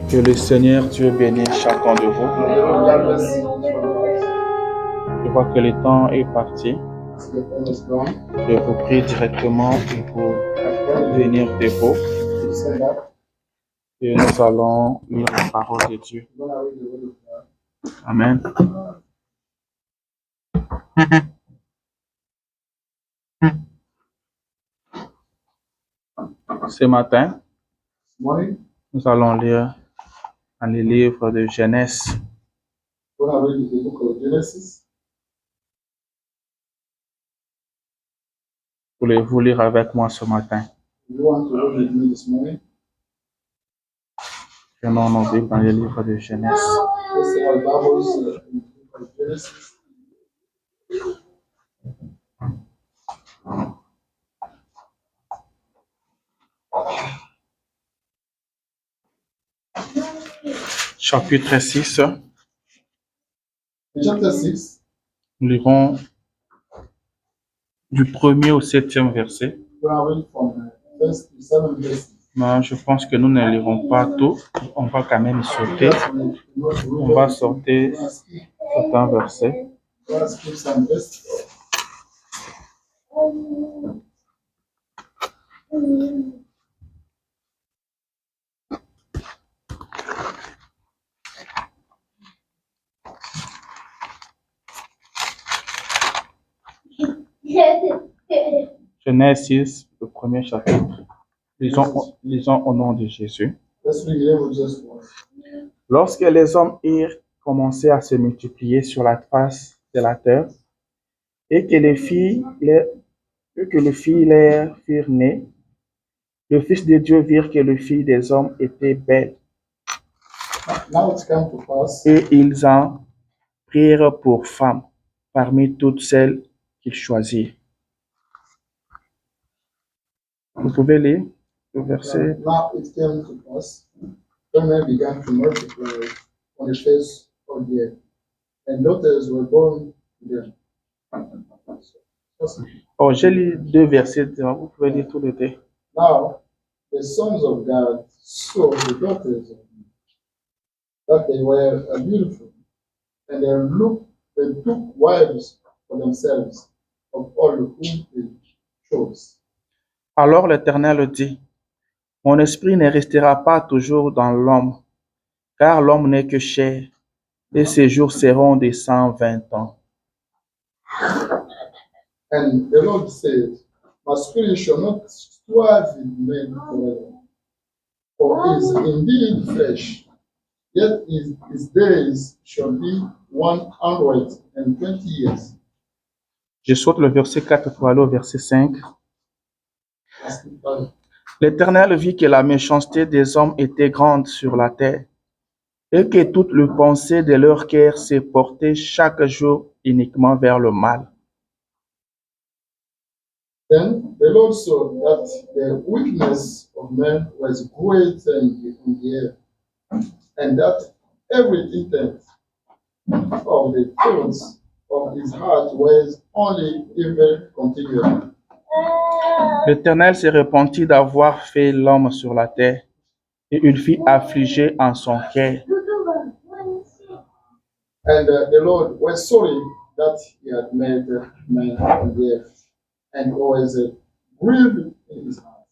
Que le Seigneur Dieu bénisse chacun de vous. Je vois que le temps est parti. Je vous prie directement de vous venir debout. Et nous allons lire la parole de Dieu. Amen. Ce matin, nous allons lire dans le livre de Genèse. Voulez-vous lire avec moi ce matin? Prenons nos Bibles dans le livre de Genèse. Chapitre 6. Nous lirons du 1er au 7e verset. Non, je pense que nous ne lirons pas tout. On va quand même sauter. On va sortir certains versets. Genèse 6, le premier chapitre. Lisons au nom de Jésus. Lorsque les hommes eurent commencé à se multiplier sur la face de la terre, et que les filles leur furent nées, le Fils de Dieu virent que les filles des hommes étaient belles. Et ils en prirent pour femmes parmi toutes celles qu'ils choisirent. Vous pouvez lire le verset. Now it came to pass, when men began to multiply on the face of the earth, and daughters were born to them. Oh, j'ai lu 2 versets, vous pouvez lire tout le texte. Now the sons of God saw the daughters of men, that they were beautiful, and they took wives for themselves of all whom they chose. Alors l'Éternel dit, mon esprit ne restera pas toujours dans l'homme, car l'homme n'est que chair, et ses jours seront de 120 ans. And the Lord said, my spirit shall not strive with men forever, for he is indeed flesh, yet his days shall be 120 years. Je saute le verset 4 pour aller au verset 5. L'Éternel vit que la méchanceté des hommes était grande sur la terre, et que toute le pensée de leur cœur s'est portée chaque jour uniquement vers le mal. Then the Lord saw that the wickedness of men was great in the earth, and that every intent of the thoughts of his heart was only evil continually. L'Éternel se repentit d'avoir fait l'homme sur la terre, et il fut affligé en son cœur. And the Lord was sorry that he had made man on the earth, and was grieved in his heart.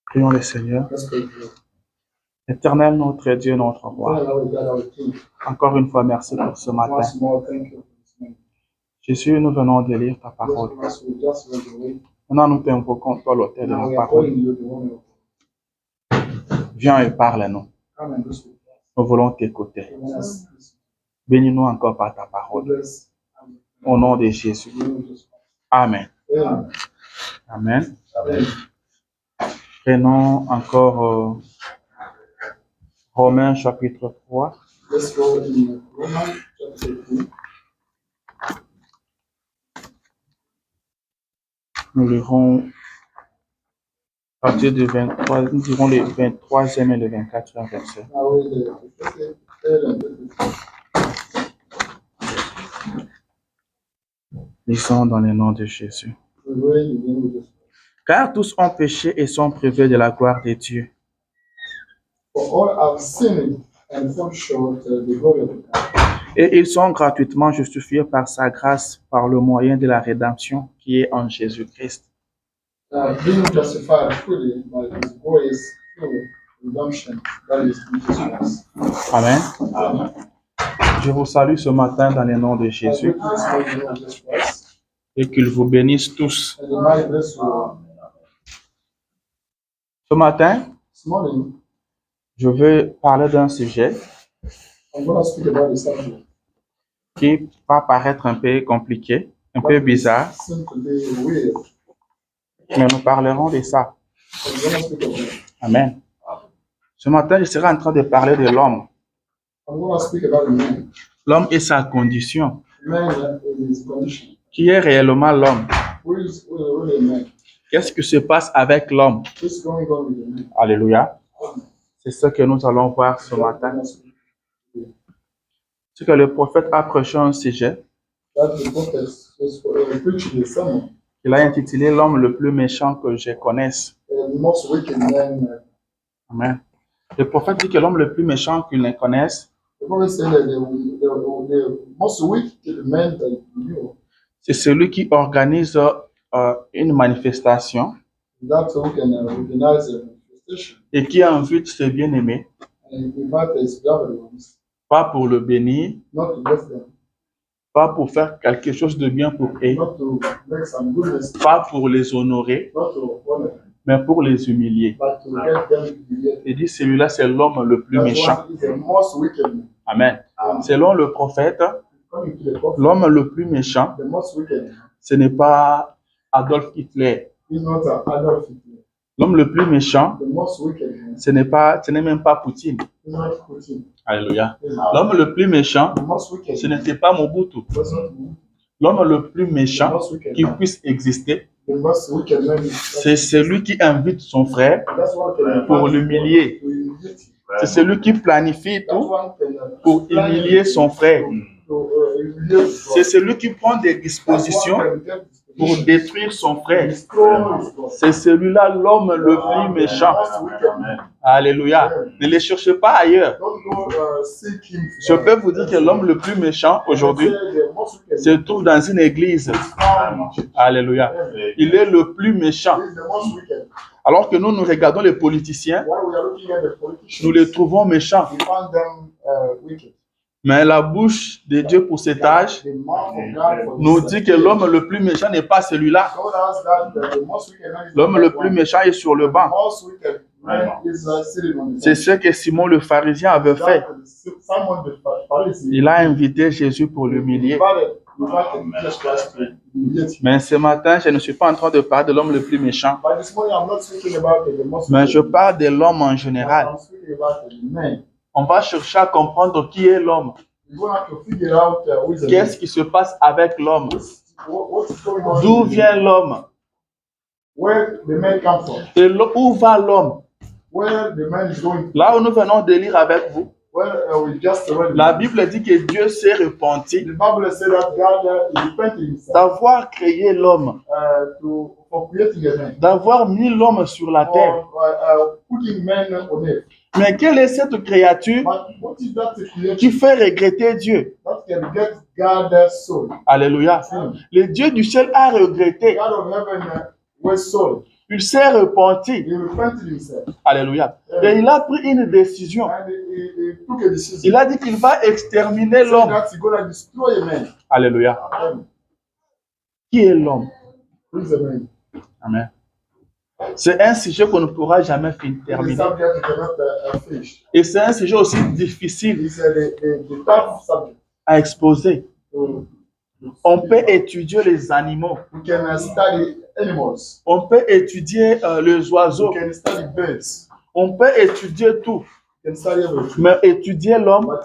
Prions le Seigneur. Éternel, notre Dieu, notre roi. Encore une fois, merci pour ce matin. Jésus, nous venons de lire ta parole. Maintenant, nous t'invoquons, toi, l'auteur de la parole. Viens et parle-nous. Nous voulons t'écouter. Bénis-nous encore par ta parole. Au nom de Jésus. Amen. Amen. Prenons encore Romains chapitre 3. Let's go in Romans chapter 3. Nous lirons à partir du 23, nous dirons le 23e et le 24e verset. Lisons dans le nom de Jésus. Car tous ont péché et sont privés de la gloire de Dieu. For all have sinned and fall short the glory of God. Et ils sont gratuitement justifiés par sa grâce, par le moyen de la rédemption qui est en Jésus-Christ. Being justified fully by His grace through redemption, that is in Jesus Christ. Amen. Amen. Je vous salue ce matin dans le nom de Jésus et qu'il vous bénisse tous. Ce matin, This morning, je veux parler d'un sujet I'm going to speak about a subject qui va paraître un peu compliqué, un peu bizarre, seems to be weird. mais nous parlerons de ça. I'm going to speak about it. Amen. Ce matin, je serai en train de parler de l'homme. I'm going to speak about a man. L'homme et sa condition. Man in his condition. Qui est réellement l'homme? Who is really a man? Qu'est-ce qui se passe avec l'homme? What's going on with the man? Alléluia. C'est ce que nous allons voir ce matin. C'est que le prophète a prêché un sujet That the prophet was preaching a sermon. qu'il a intitulé L'homme le plus méchant que je connaisse. The most wicked man. Amen. Le prophète dit que l'homme le plus méchant qu'il ne connaisse, The prophet said that the most wicked man that you know, c'est celui qui organise une manifestation that's who can organize a manifestation et qui invite ses bien-aimés, and invite his beloved ones, pas pour le bénir, not to bless them, pas pour faire quelque chose de bien pour eux, not to make some goodness, pas pour les honorer, not to honor them, mais pour les humilier. but to get them to be. Il dit celui-là c'est l'homme le plus That's méchant. one is the most wicked man. Amen. Selon le prophète, According to the prophet, l'homme le plus méchant, the most wicked man ce n'est pas Adolf Hitler. is not Adolf Hitler. L'homme le plus méchant, The most wicked man ce n'est même pas Poutine. is not Putin. Alléluia. L'homme le plus méchant, The most wicked ce man n'était pas Mobutu. was not Putin. L'homme le plus The méchant most wicked qui man. puisse exister, The most wicked man is c'est celui qui invite son frère that's one can pour l'humilier. to humiliate him. C'est celui qui planifie That's tout one can pour humilier son frère. to humiliate his C'est celui qui prend des dispositions pour détruire son frère. C'est celui-là l'homme le plus méchant. Alléluia. Ne les cherchez pas ailleurs. Je peux vous dire que l'homme le plus méchant aujourd'hui se trouve dans une église. Alléluia. Il est le plus méchant. Alors que nous regardons les politiciens, nous les trouvons méchants. Mais la bouche de Dieu pour cet âge nous dit que l'homme le plus méchant n'est pas celui-là. L'homme le plus méchant est sur le banc. C'est ce que Simon le pharisien avait fait. Il a invité Jésus pour l'humilier. Mais ce matin, je ne suis pas en train de parler de l'homme le plus méchant, mais je parle de l'homme en général. On va chercher à comprendre qui est l'homme. Qu'est-ce qui se passe avec l'homme? D'où vient l'homme? Et où va l'homme? Là où nous venons de lire avec vous, la Bible dit que Dieu s'est repenti d'avoir créé l'homme, d'avoir mis l'homme sur la terre. Mais quelle est cette créature qui fait regretter Dieu? Alléluia. Le Dieu du ciel a regretté. Il s'est repenti. Alléluia. Et il a pris une décision. Il a dit qu'il va exterminer l'homme. Alléluia. Qui est l'homme? Amen. C'est un sujet qu'on ne pourra jamais terminer. Et c'est un sujet aussi difficile à exposer. On peut étudier les animaux. On peut étudier les oiseaux. On peut étudier tout. Mais étudier l'homme,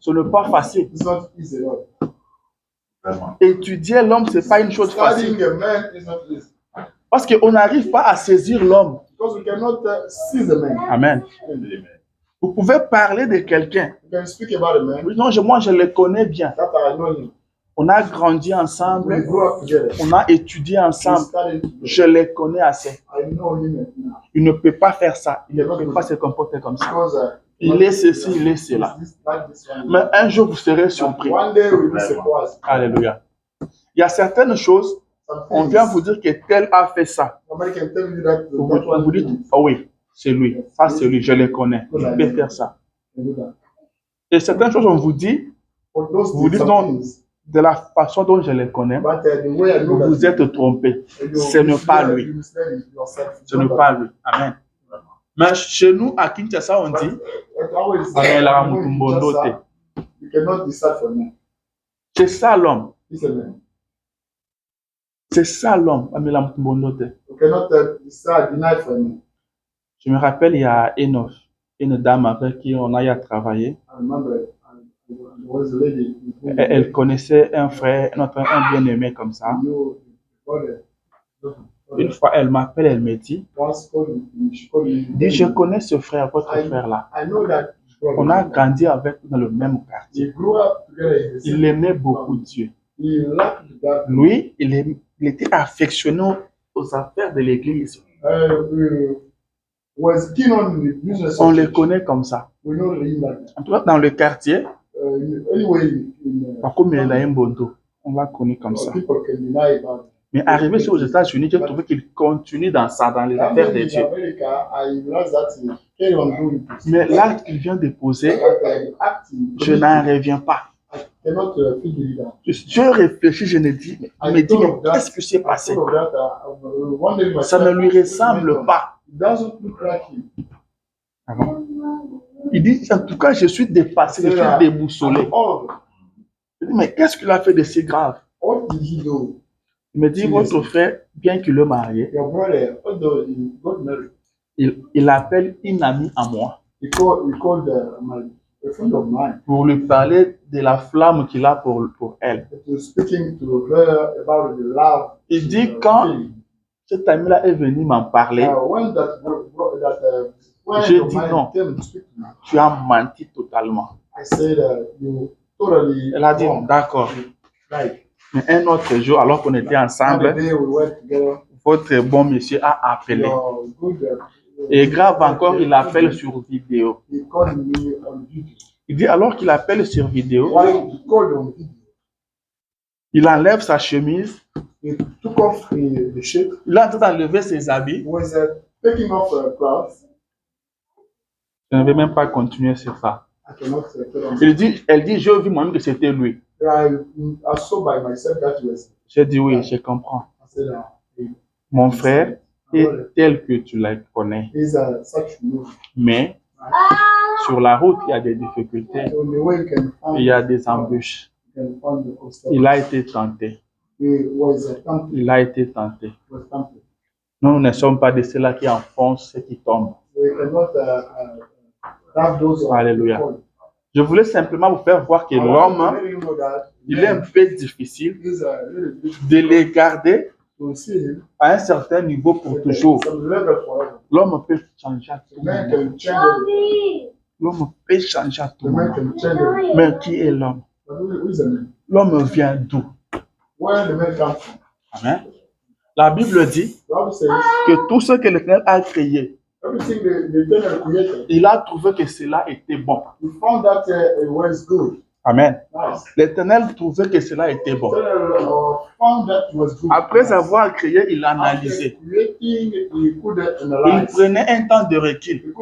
ce n'est pas facile. Étudier l'homme, ce n'est pas une chose facile. Parce qu'on n'arrive pas à saisir l'homme. Amen. Vous pouvez parler de quelqu'un. Oui, non, moi je le connais bien. On a grandi ensemble. We grew up together. On a étudié We ensemble. studied together. Je les connais assez. I know him now. Il ne peut pas faire ça. Il ne peut pas se comporter comme ça. Because Il est ceci, il est cela. Mais un jour, vous serez surpris. One day we will be surprised. Alléluia. Il y a certaines choses, on vient vous dire que tel a fait ça. Somebody can tell you that Vous dites, oh oui, c'est lui. Ça, c'est lui, je le connais. Il peut faire ça. Et certaines choses, on vous dit, vous dites non, de la façon dont je le connais, vous vous êtes trompé. Ce n'est pas lui. Ce n'est pas lui. Amen. Mais chez nous, à Kinshasa, on dit, you cannot decide for me. c'est ça l'homme. He's a man. C'est ça l'homme. You cannot decide, deny for me. Je me rappelle, il y a une dame avec qui on a eu à travailler. I remember there was a lady Elle connaissait un frère, un bien-aimé comme ça. you Une fois, elle m'appelle, elle me dit, once called me, she called me. dis, je connais ce frère, votre frère-là. I know that On a grandi avec dans le même he quartier. grew up together in the Il same. aimait beaucoup Dieu. He loved God. Lui, il était affectionné aux affaires de l'église. Was keen on the business. On of le church. connaît comme ça. We know him like that. En tout cas, dans le quartier, Anyway, comme il a un bondo, on l'a connu comme ça. people can deny about it. Mais arrivé aux États-Unis, j'ai trouvé qu'il continue dans ça, dans les affaires de In Dieu. America, I realized that he carry on doing this. Mais l'acte qu'il vient de poser, But acting, je n'en reviens pas. I cannot figure it out. Je réfléchis, je me dis, mais qu'est-ce qui s'est passé? Ça ne lui ressemble pas. It doesn't look like him. Ah bon? Il dit, en tout cas, je suis dépassé, je suis déboussolé. Oh, Je dis, mais qu'est-ce qu'il a fait de si grave? what did he do? Il me dit, votre frère, bien qu'il est marié, Your brother, although he got married, il appelle une amie à moi he called a friend of mine. pour lui parler de la flamme qu'il a pour elle. He was speaking to her about the love. Il dit, quand cet ami-là est venu m'en parler, When J'ai your dit mind non. came to speak to me, tu as menti totalement. I said you totally Elle a dit, wrong. d'accord. Right. Mais un autre jour, alors qu'on était Another ensemble, day we went together. votre bon monsieur a appelé. Your good, Et grave encore, il appelle sur vidéo. he called me on video. Il dit, alors qu'il appelle sur vidéo, While he called on video, il enlève sa chemise, he took off the shirt. il est en train d'enlever ses habits. He was taking off clothes. Je ne vais même pas continuer sur ça. I cannot tell him. Elle dit, j'ai vu moi-même que c'était lui. I saw by myself that he was. J'ai dit, oui, je comprends. I said, Mon frère est tel que tu le connais. he's such a Mais sur la route, il y a des difficultés, So the way you can find, il y a des embûches. you can find the obstacle. Il a été tenté. He was tempted. Il a été tenté. Was tempted. Nous ne sommes pas de ceux-là qui enfoncent ceux qui tombent. We cannot have those. Alléluia. Je voulais simplement vous faire voir que l'homme, il est un peu difficile de les garder à un certain niveau pour toujours. L'homme peut changer à tout moment. L'homme peut changer à tout moment. Mais qui est l'homme? L'homme vient d'où? Amen. La Bible dit que tout ce que l'Éternel a créé, il a trouvé que cela était bon. Amen. L'Éternel trouvait que cela était bon. Après avoir créé, il analysait. Il prenait un temps de recul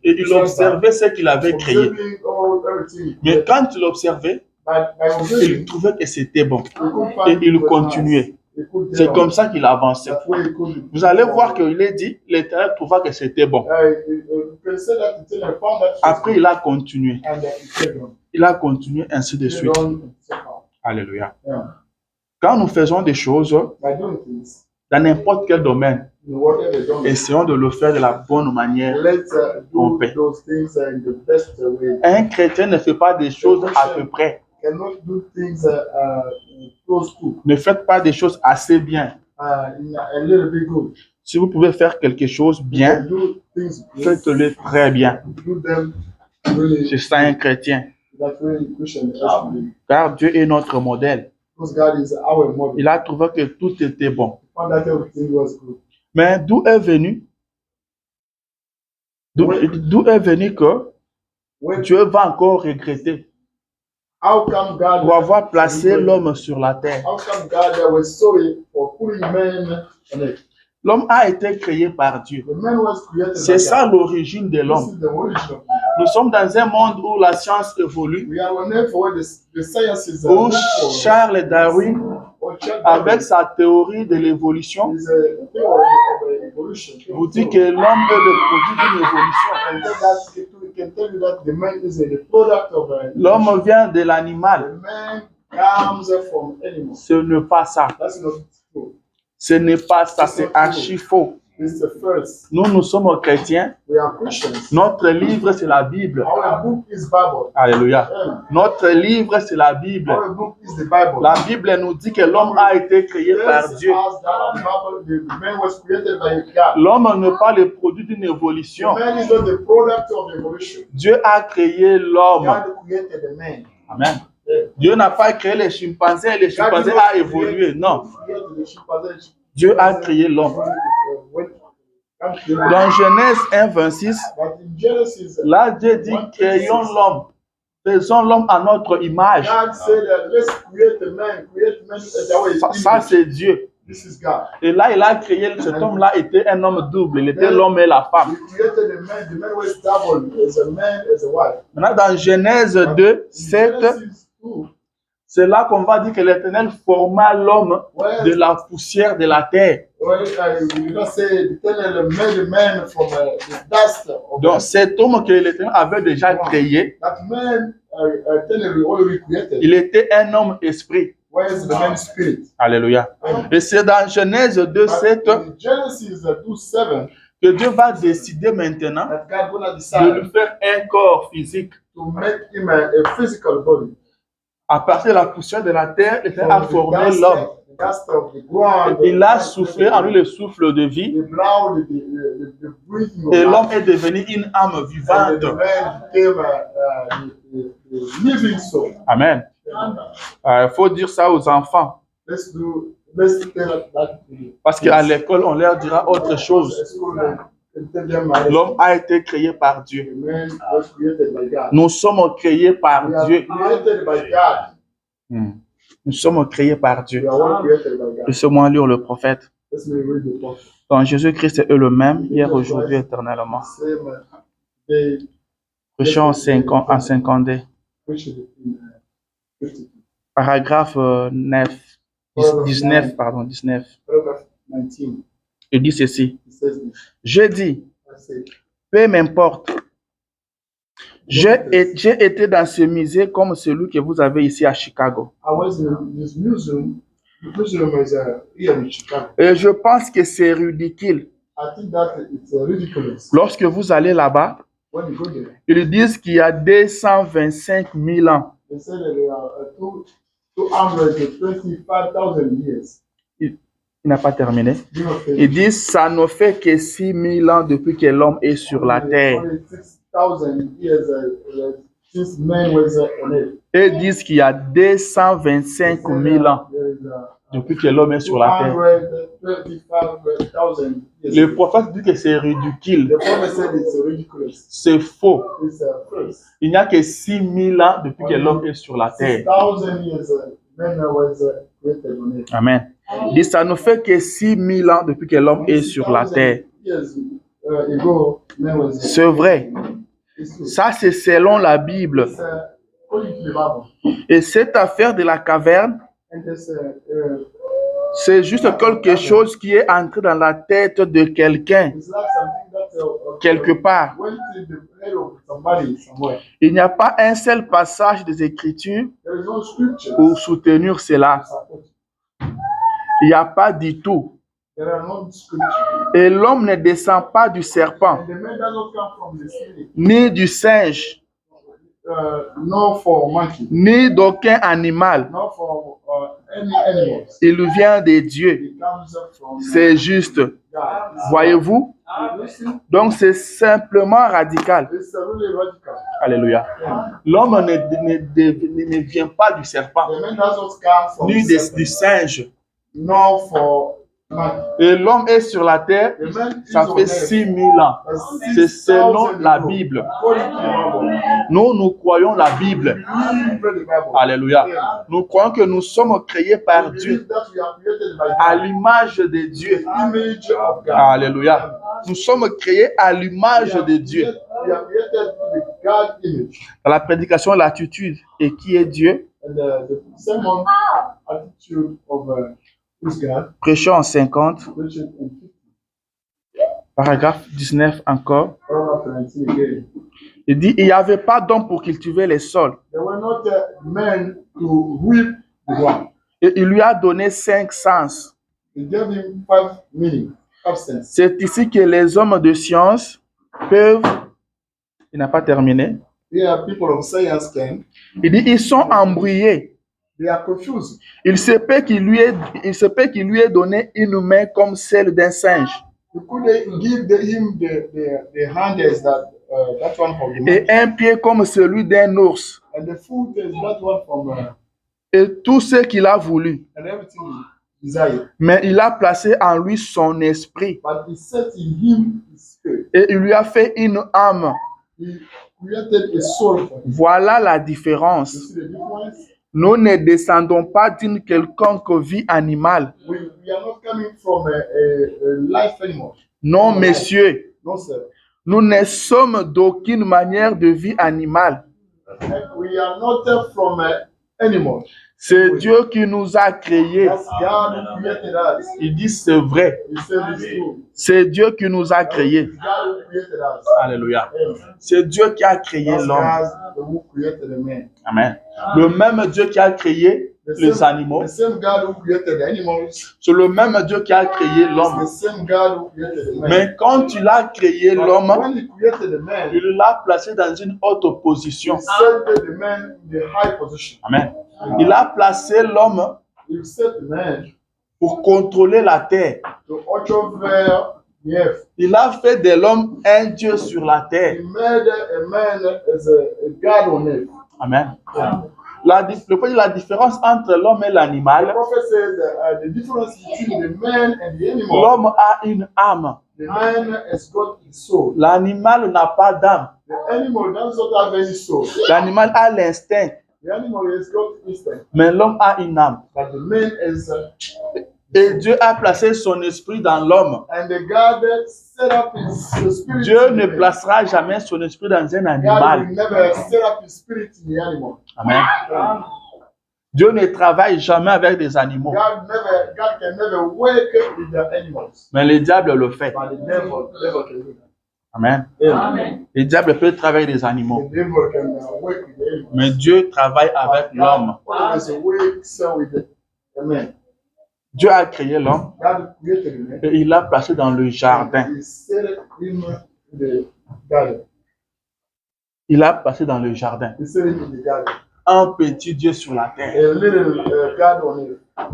et il observait ce qu'il avait créé. Mais quand il observait, il trouvait que c'était bon et il continuait. C'est comme ça qu'il avançait. Vous allez voir qu'il est dit, l'Éternel trouva que c'était bon. Après, il a continué. Il a continué ainsi de suite. Alléluia. Quand nous faisons des choses dans n'importe quel domaine, essayons de le faire de la bonne manière. Un chrétien ne fait pas des choses à peu près. Ne faites pas des choses assez bien. Si vous pouvez faire quelque chose bien, faites-le très bien. C'est ça un chrétien. That way Christian has to be. Car Dieu est notre modèle. Because God is our model. Il a trouvé que tout était bon. He found that everything was good. Mais d'où est venu que When, Dieu va encore regretter how come God pour avoir placé l'homme sur la terre? How come God was sorry for putting man on it? L'homme a été créé par Dieu. The man was created by C'est ça God. l'origine de This l'homme. is the origin of man. Nous sommes dans un monde où la science évolue, We are on earth where the sciences are où moving forward. Charles Darwin, Or Charles avec Darwin sa théorie de l'évolution, is a theory of evolution. vous dit que l'homme est le produit d'une évolution. Can tell you that the man is a product of L'homme vient de the l'animal. man comes from animals. Ce n'est pas ça. That's not true. Ce n'est pas ça, c'est archi faux. It's the first. Nous sommes chrétiens. We are Christians. Notre livre, c'est la Bible. Our book is Bible. Alléluia. Amen. Notre livre, c'est la Bible. Our book is the Bible. La Bible nous dit que l'homme a été créé par Dieu. The man was created by God. L'homme n'est pas le produit d'une évolution. The man is not the product of evolution. Dieu a créé l'homme. God created the man. Amen. Dieu n'a pas créé les chimpanzés et les chimpanzés ont évolué. Non. Dieu a créé l'homme. Dans Genèse 1, 26, But in Genesis, là, Dieu dit, créons l'homme. Faisons l'homme à notre image. God said that let's create the man as our Ça, image. c'est Dieu. This is God. Et là, il a créé, cet homme-là était un homme double. Il était l'homme et la femme. He created the man was double, as a man, as a wife. Maintenant, dans Genèse 2, 7, Genesis 2, c'est là qu'on va dire que l'Éternel forma l'homme de la poussière de la terre. well, we don't say the Eternal made the man from the dust of Donc, cet homme que l'Éternel avait déjà créé, that man. Eternally already created. il était un homme esprit. Where is the man's spirit? Alléluia. Et c'est dans Genèse 2, 7 In Genesis 2:7 que Dieu va décider maintenant that God gonna de decide lui faire un corps physique. to make him a physical body. À partir de la poussière de la terre, l'Éternel a formé l'homme. The dust of the ground. Il a soufflé en lui le souffle de vie. The blood, the breathing of Et life. l'homme est devenu une âme And vivante. the man became a living soul. Amen. Il faut dire ça aux enfants. Let's tell that to you. Parce qu'à l'école, on leur dira autre chose. L'homme a été créé par Dieu. The man was created by God. Nous sommes créés par We are Dieu. created by God. Nous sommes créés par Dieu. We are all created by God. Laissez-moi lire le prophète. Let's read the prophet. Donc Jésus-Christ est le même, hier, aujourd'hui, éternellement. Same day, Prêchons en 50D. which is in 52. Paragraphe 9. 19, pardon, 19. Paragraph 19. Il dit ceci. It says this. Je dis, I say, peu m'importe. J'ai été dans ce musée comme celui que vous avez ici à Chicago. I was in this museum. The museum is here in Chicago. Et je pense que c'est ridicule. I think that it's ridiculous. Lorsque vous allez là-bas, When you go there, ils disent qu'il y a 225 000 ans. they say that there are 225,000 years. Il n'a pas terminé. You know, Ils disent ça ne fait que 6 000 ans depuis que l'homme est sur la terre. 6,000 years since man was on earth. Et ils disent qu'il y a 225 000 ans There is depuis que l'homme est sur la terre. 225,000 years. Le prophète dit que c'est ridicule. The prophet said it's ridiculous. C'est faux. It's false. Il n'y a que 6 000 ans depuis que l'homme est sur la terre. 6,000 years man was created on earth. Amen. Il dit ça ne fait que 6 000 ans depuis que l'homme est sur la terre. 6,000 years ago, man was C'est vrai. it's true. Ça, c'est selon la Bible. It's according to the Bible. Et cette affaire de la caverne, And this c'est juste quelque chose qui est entré dans la tête de quelqu'un, it's like something that quelque part. went to the head of somebody somewhere. Il n'y a pas un seul passage des Écritures There is no scripture. pour soutenir cela. Il n'y a pas du tout. There are no scripture. Et l'homme ne descend pas du serpent, And the man does not come from the snake, ni du singe, nor for monkey, ni d'aucun animal. nor for any animals. Il vient de Dieu. It comes from C'est juste. God. Voyez-vous? You see? Donc c'est simplement radical. It's really radical. Alléluia. L'homme ne vient pas du serpent, The man doesn't come from ni serpent, du singe. nor for man. Et l'homme est sur la terre, The man is ça on fait earth 6000 ans. for C'est 6,000 selon la years. Bible. According to the Bible. Nous croyons la Bible. We believe the Bible. Alléluia. Nous croyons que nous sommes créés par We Dieu, believe that we are created by à God, l'image de Dieu. image of God. Alléluia. Nous sommes créés à l'image de Dieu. We are created to the God image. Dans la prédication, l'attitude et qui est Dieu, And the sermon attitude of who's God, prêchons en 50, which is in 50, paragraphe 19 encore. paragraph 19 again. Il dit, il n'y avait pas d'homme pour cultiver les sols. There were not men to whip the ground. Et il lui a donné 5 sens. He gave him 5 meaning, 5 sense. C'est ici que les hommes de science peuvent... Il n'a pas terminé. Here, people of science can, Il dit, ils sont embrouillés. they are confused. Il se peut qu'il lui ait donné une main comme celle d'un singe You could give him the hand as that one from the man, et un pied comme celui d'un ours. and the foot is that one from Et tout ce qu'il a voulu. and everything he desired. Mais il a placé en lui son esprit But he set in him his spirit. et il lui a fait une âme. He created a soul for him. Voilà la You différence. see the difference? Nous ne descendons pas d'une quelconque vie animale. We are not coming from a life anymore. Non, messieurs, No, sir. nous ne sommes d'aucune manière de vie animale. We are not from animal. C'est Dieu qui nous a créés. That's God who created us. Il dit c'est vrai. He said it's true. C'est Dieu qui nous a créés. It's God who created us. Alléluia. Amen. C'est Dieu qui a créé That's l'homme. God who created the man. Amen. Le même Dieu qui a créé les animaux, The same God who created the animals. c'est le même Dieu qui a créé It's l'homme. the same God who created the man. Mais quand il a créé l'homme, When he created the man, il l'a placé dans une haute position. he set the man in the high position. Amen. Il a placé l'homme He set the man pour contrôler la terre. to watch over the earth. Il a fait de l'homme un Dieu sur la terre. He made a man as a God on earth. Amen. La différence entre l'homme et The l'animal, prophet says that the difference between the man and the animal, l'homme a une âme. the man has got his soul. L'animal n'a pas d'âme. The animal does not have any soul. L'animal a l'instinct, The animal has got instinct, mais l'homme a une âme. but the man is, Et Dieu a placé son esprit dans l'homme. and the God set up his spirit. Dieu in ne the man. placera jamais son esprit dans un God animal. will never set up his spirit in the animal. Amen. Dieu ne travaille jamais avec des animaux. God can never work with the animals, Mais le diable le fait. but the devil can do that. Amen. Amen. Le diable peut travailler avec des animaux. The devil can work with the animals. Mais Dieu travaille avec But l'homme. God always works with the man. Dieu a créé l'homme God created the man. et il l'a placé dans le jardin. He set him in the garden. Il l'a placé dans le jardin. He set him in the garden. Un petit Dieu sur la terre. A little God on earth.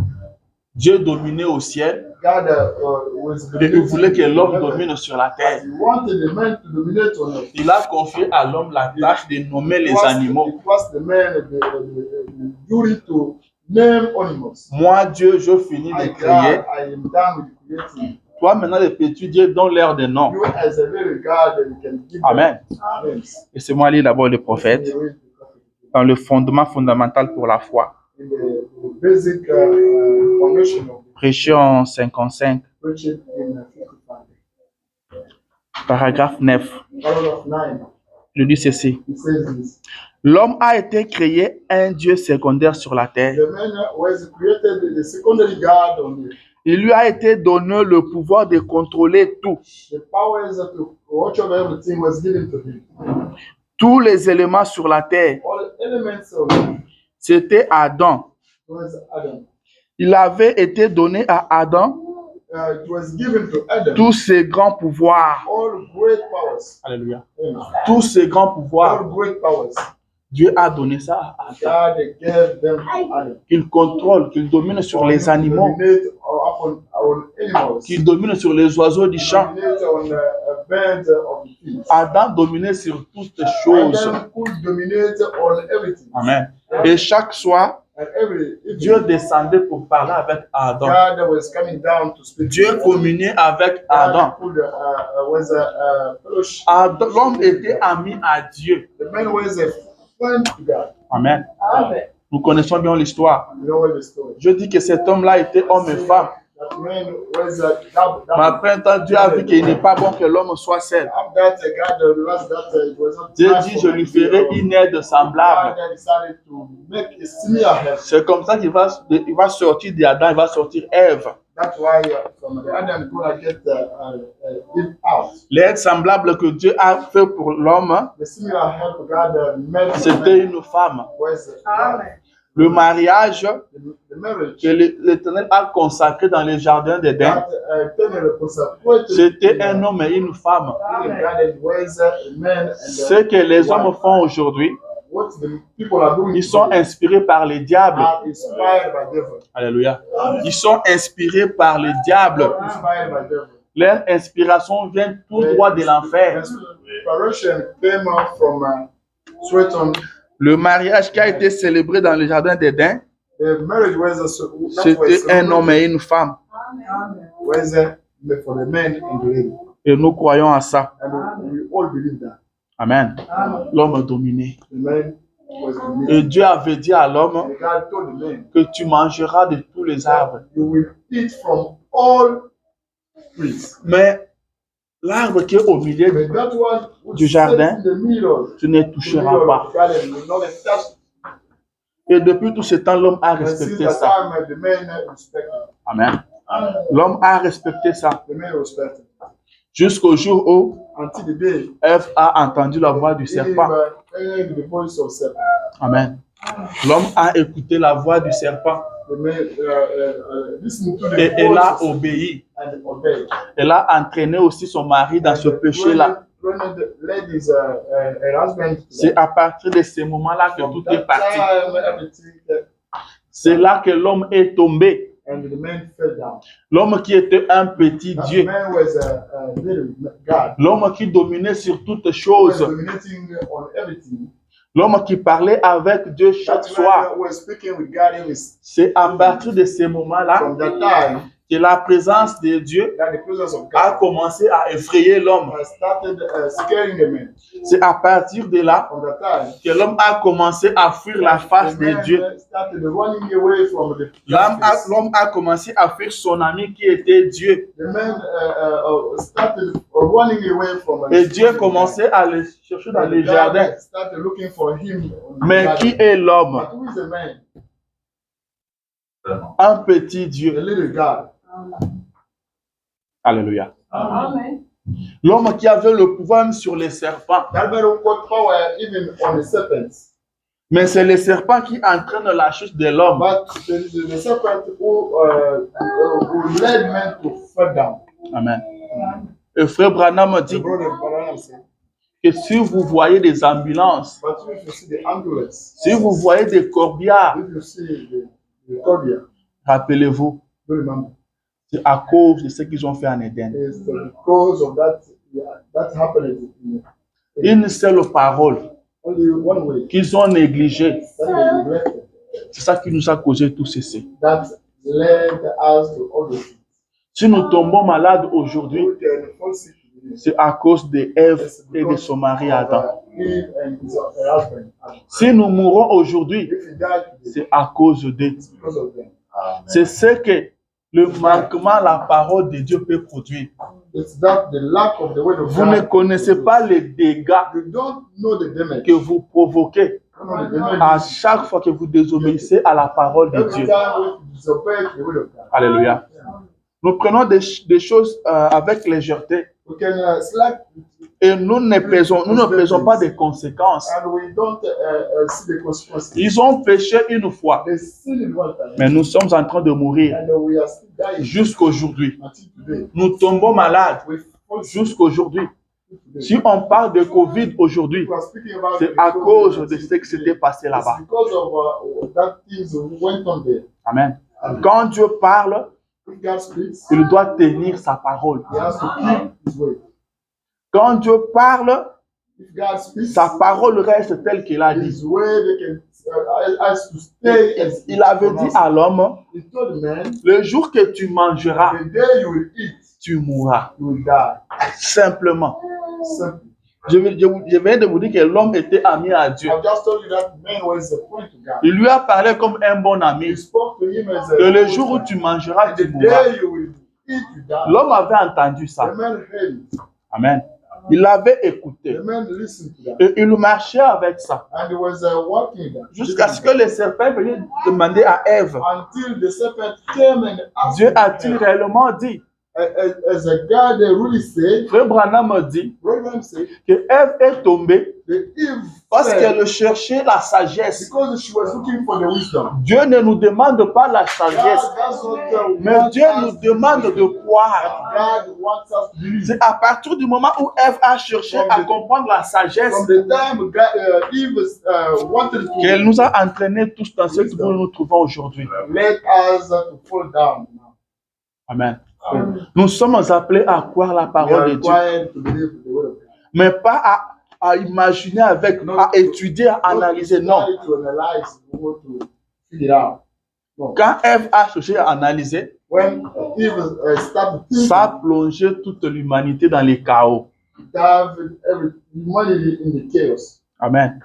Dieu dominait au ciel God was et il voulait que l'homme domine sur la terre. He wanted the man to dominate on earth. Il a confié à l'homme la tâche de nommer les animaux. It was the man the duty to name animals. Moi, Dieu, je finis de créer. I am done with creating. Toi, maintenant, les petits dieux, donne leur des noms. You as a little God that you can give Amen. them names. Laissez-moi lire d'abord le prophète dans le fondement fondamental pour la foi. In the basic foundation of Prêchons 55, preaching in 55. paragraphe 9. Paragraph 9, Je dis ceci. it says this. L'homme a été créé un Dieu secondaire sur la terre. The man was created the secondary God on earth. Il lui a été donné le pouvoir de contrôler tout. The powers to watch over everything was given to him. Tous les éléments sur la terre, All the elements of it c'était Adam. was Adam. Il avait été donné à Adam It was given to Adam. tous ces grands pouvoirs. All great powers. Alléluia. Amen. Tous ces grands All pouvoirs. great powers. Dieu a donné ça à Adam. God gave them Adam. Qu'il contrôle, qu'il domine sur les animaux, Dominate on animals. qu'il domine sur les oiseaux du champ. Dominate on birds of the field. Adam dominait sur toutes les choses. Adam could dominate on everything. Amen. Et chaque soir, And every Dieu descendait pour parler avec Adam. God was coming down to speak. Dieu communiait avec Adam. L'homme était ami à Dieu. The man was a friend to God. Amen. Amen. Nous connaissons bien l'histoire. You know the story. Je dis que cet homme-là était homme et femme. That man was a double. Mais après un temps, Dieu a vu qu'il n'est pas bon que l'homme soit seul. After that, God realized that it was not Dieu right dit, for je him lui to ferai be une aide semblable. God decided to make a similar help. C'est comme ça qu'il va sortir d'Adam, il va sortir Ève. That's why from the Adam gonna get Eve out. L'aide semblable que Dieu a fait pour l'homme, The similar help God made for c'était man une femme. was Amen. Le mariage the marriage. que l'Éternel a consacré dans les jardins d'Éden, That c'était un homme et une femme. God was a man and Ce que les hommes font aujourd'hui, what the people are doing ils sont inspirés par les diables. are inspired by devil. Alléluia. Ils sont inspirés par les diables. Inspired by devil. Leur inspiration vient tout droit de l'enfer. Inspiration came out from straight on. Le mariage qui a été célébré dans le jardin d'Éden, The marriage was c'était un homme et une femme. Amen. was for the men and the lady. Et nous croyons à ça. And we all believe that. Amen. L'homme dominé. The man was the Et Dieu avait dit à l'homme And God told the man, que tu mangeras de tous les arbres. you will eat from all trees. Mais l'arbre qui est au milieu, But that one which Du jardin, sits in the middle, tu ne the toucheras middle pas. of the garden, will not touch. Et depuis tout ce temps, l'homme a And since respecté that ça. time, the man respected. Amen. L'homme a respecté ça. The man respected. Jusqu'au jour où Until the day Ève a entendu la voix du Eve serpent. heard the voice of serpent. Amen. L'homme a écouté la voix du serpent The man listened to the et elle a voice obéi. and obeyed. Elle a entraîné aussi son mari dans ce péché-là. When the ladies, her husband, C'est à partir de ce moment-là que from tout that est parti. time, everything, C'est là que l'homme est tombé. and the man fell down. L'homme qui était un petit That Dieu. man was a little God. L'homme qui dominait sur toutes He was choses. dominating on everything. L'homme qui parlait avec Dieu chaque That soir. man was speaking with God. He was C'est à partir de ce moment-là from that time que la présence de Dieu that the presence of a God commencé à effrayer l'homme. started scaring the man. C'est à partir de là From that time, que l'homme a commencé à fuir la face the de man Dieu. started running away from the L'homme a commencé à fuir son ami qui était Dieu. The man started running away from Et Dieu commençait à le chercher dans les jardins. Started looking for him. on the Mais garden. qui est l'homme? But who is the man? Un petit The Dieu. little God. Alléluia. Amen. L'homme qui avait le pouvoir même sur les serpents. That man who got power even on the serpents. Mais c'est les serpents qui entraînent la chute de l'homme. But the serpent who led men to fall down. Amen. Et frère Branham The dit brother Branham said, que si vous voyez des ambulances, but if you see the ambulance, si vous voyez des corbières, if you see the cordia, rappelez-vous, do remember, c'est à cause de ce qu'ils ont fait en Éden. it's because of that happened Une seule parole only one way. qu'ils ont négligée, That they neglected. c'est ça qui nous a causé tout ceci. That led us to all the things. Si nous tombons malades aujourd'hui, We can fall sick today. c'est à cause de Ève It's et de because son mari of, Adam. Eve and her husband. Adam. Si nous mourons aujourd'hui, If he died today, c'est à cause d'eux. it's because of them. C'est ce que le manquement à la parole de Dieu peut produire. It's that the lack of the word of Vous God. ne connaissez pas les dégâts You don't know the damage. que vous provoquez You don't know the damage. à chaque fois que vous désobéissez à la parole de Every Dieu. time we disobey the word of God. Alléluia. Nous prenons des choses avec légèreté We can slack et nous ne pesons pas des conséquences. and we don't see the consequences. Ils ont péché une fois, They sin in one time mais nous sommes en train de mourir and we are still dying jusqu'aujourd'hui. until today. Nous tombons malades We fall sick jusqu'aujourd'hui. Si on parle de Covid aujourd'hui, c'est à cause de ce qui s'était passé là-bas. Amen. Quand Dieu parle, il doit tenir sa parole. Quand Dieu parle, sa parole reste telle qu'il a dit. Il avait dit à l'homme, le jour que tu mangeras, tu mourras. Simplement. Je viens de vous dire que l'homme était ami à Dieu. Il lui a parlé comme un bon ami. Que le jour où tu mangeras, tu mourras. L'homme avait entendu ça. Amen. Il avait écouté. Et il marchait avec ça. Jusqu'à ce que le serpent vienne demander à Ève. Dieu a-t-il réellement dit? Frère Branham dit que Ève est tombée parce qu'elle cherchait la sagesse. Dieu ne nous demande pas la sagesse, mais Dieu nous demande de croire. C'est à partir du moment où Ève a cherché à comprendre la sagesse qu'elle nous a entraînés tous dans ce que nous nous trouvons aujourd'hui. Amen. Nous sommes appelés à croire la parole de Dieu, mais pas à imaginer avec, à étudier, à analyser. Non. Quand Ève a cherché à analyser, ça a plongé toute l'humanité dans les chaos. Amen.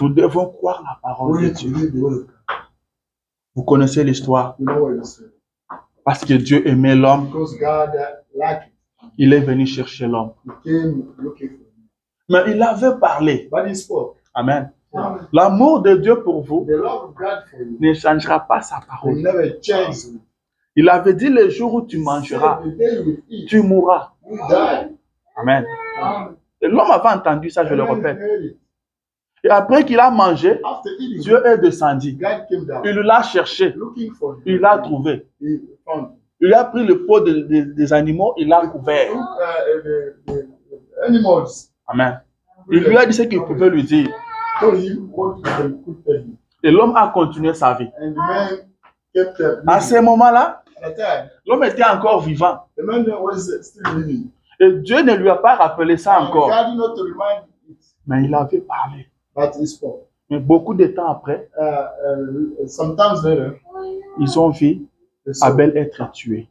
Nous devons croire la parole de Dieu. Vous connaissez l'histoire. Parce que Dieu aimait l'homme, il est venu chercher l'homme. Mais il avait parlé. Amen. L'amour de Dieu pour vous ne changera pas sa parole. Il avait dit le jour où tu mangeras, tu mourras. Amen. Et l'homme avait entendu ça, je le répète. Et après qu'il a mangé, Dieu est descendu. Il l'a cherché. Il l'a trouvé. Il a pris le pot des animaux, il l'a couvert. Amen. Il lui a dit ce qu'il pouvait lui dire. Et l'homme a continué sa vie. À ce moment-là, l'homme était encore vivant. Et Dieu ne lui a pas rappelé ça encore. Mais il avait parlé. Mais beaucoup de temps après, ils ont vu Abel être tué.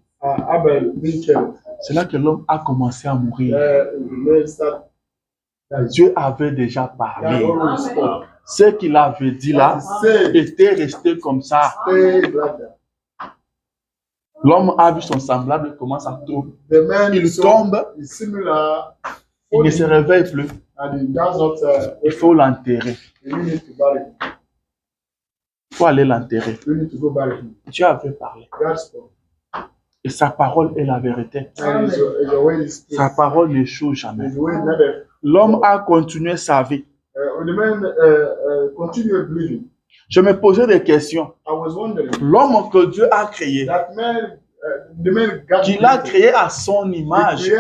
C'est là que l'homme a commencé à mourir. Dieu avait déjà parlé. Ce qu'il avait dit là était resté comme ça. L'homme a vu son semblable commencer à tomber. Il tombe. Il ne se réveille plus. Il faut l'enterrer. Il faut aller l'enterrer. Dieu avait parlé. Et sa parole est la vérité. Sa parole n'échoue jamais. L'homme a continué sa vie. Je me posais des questions. L'homme que Dieu a créé, qu'il a créé à son image,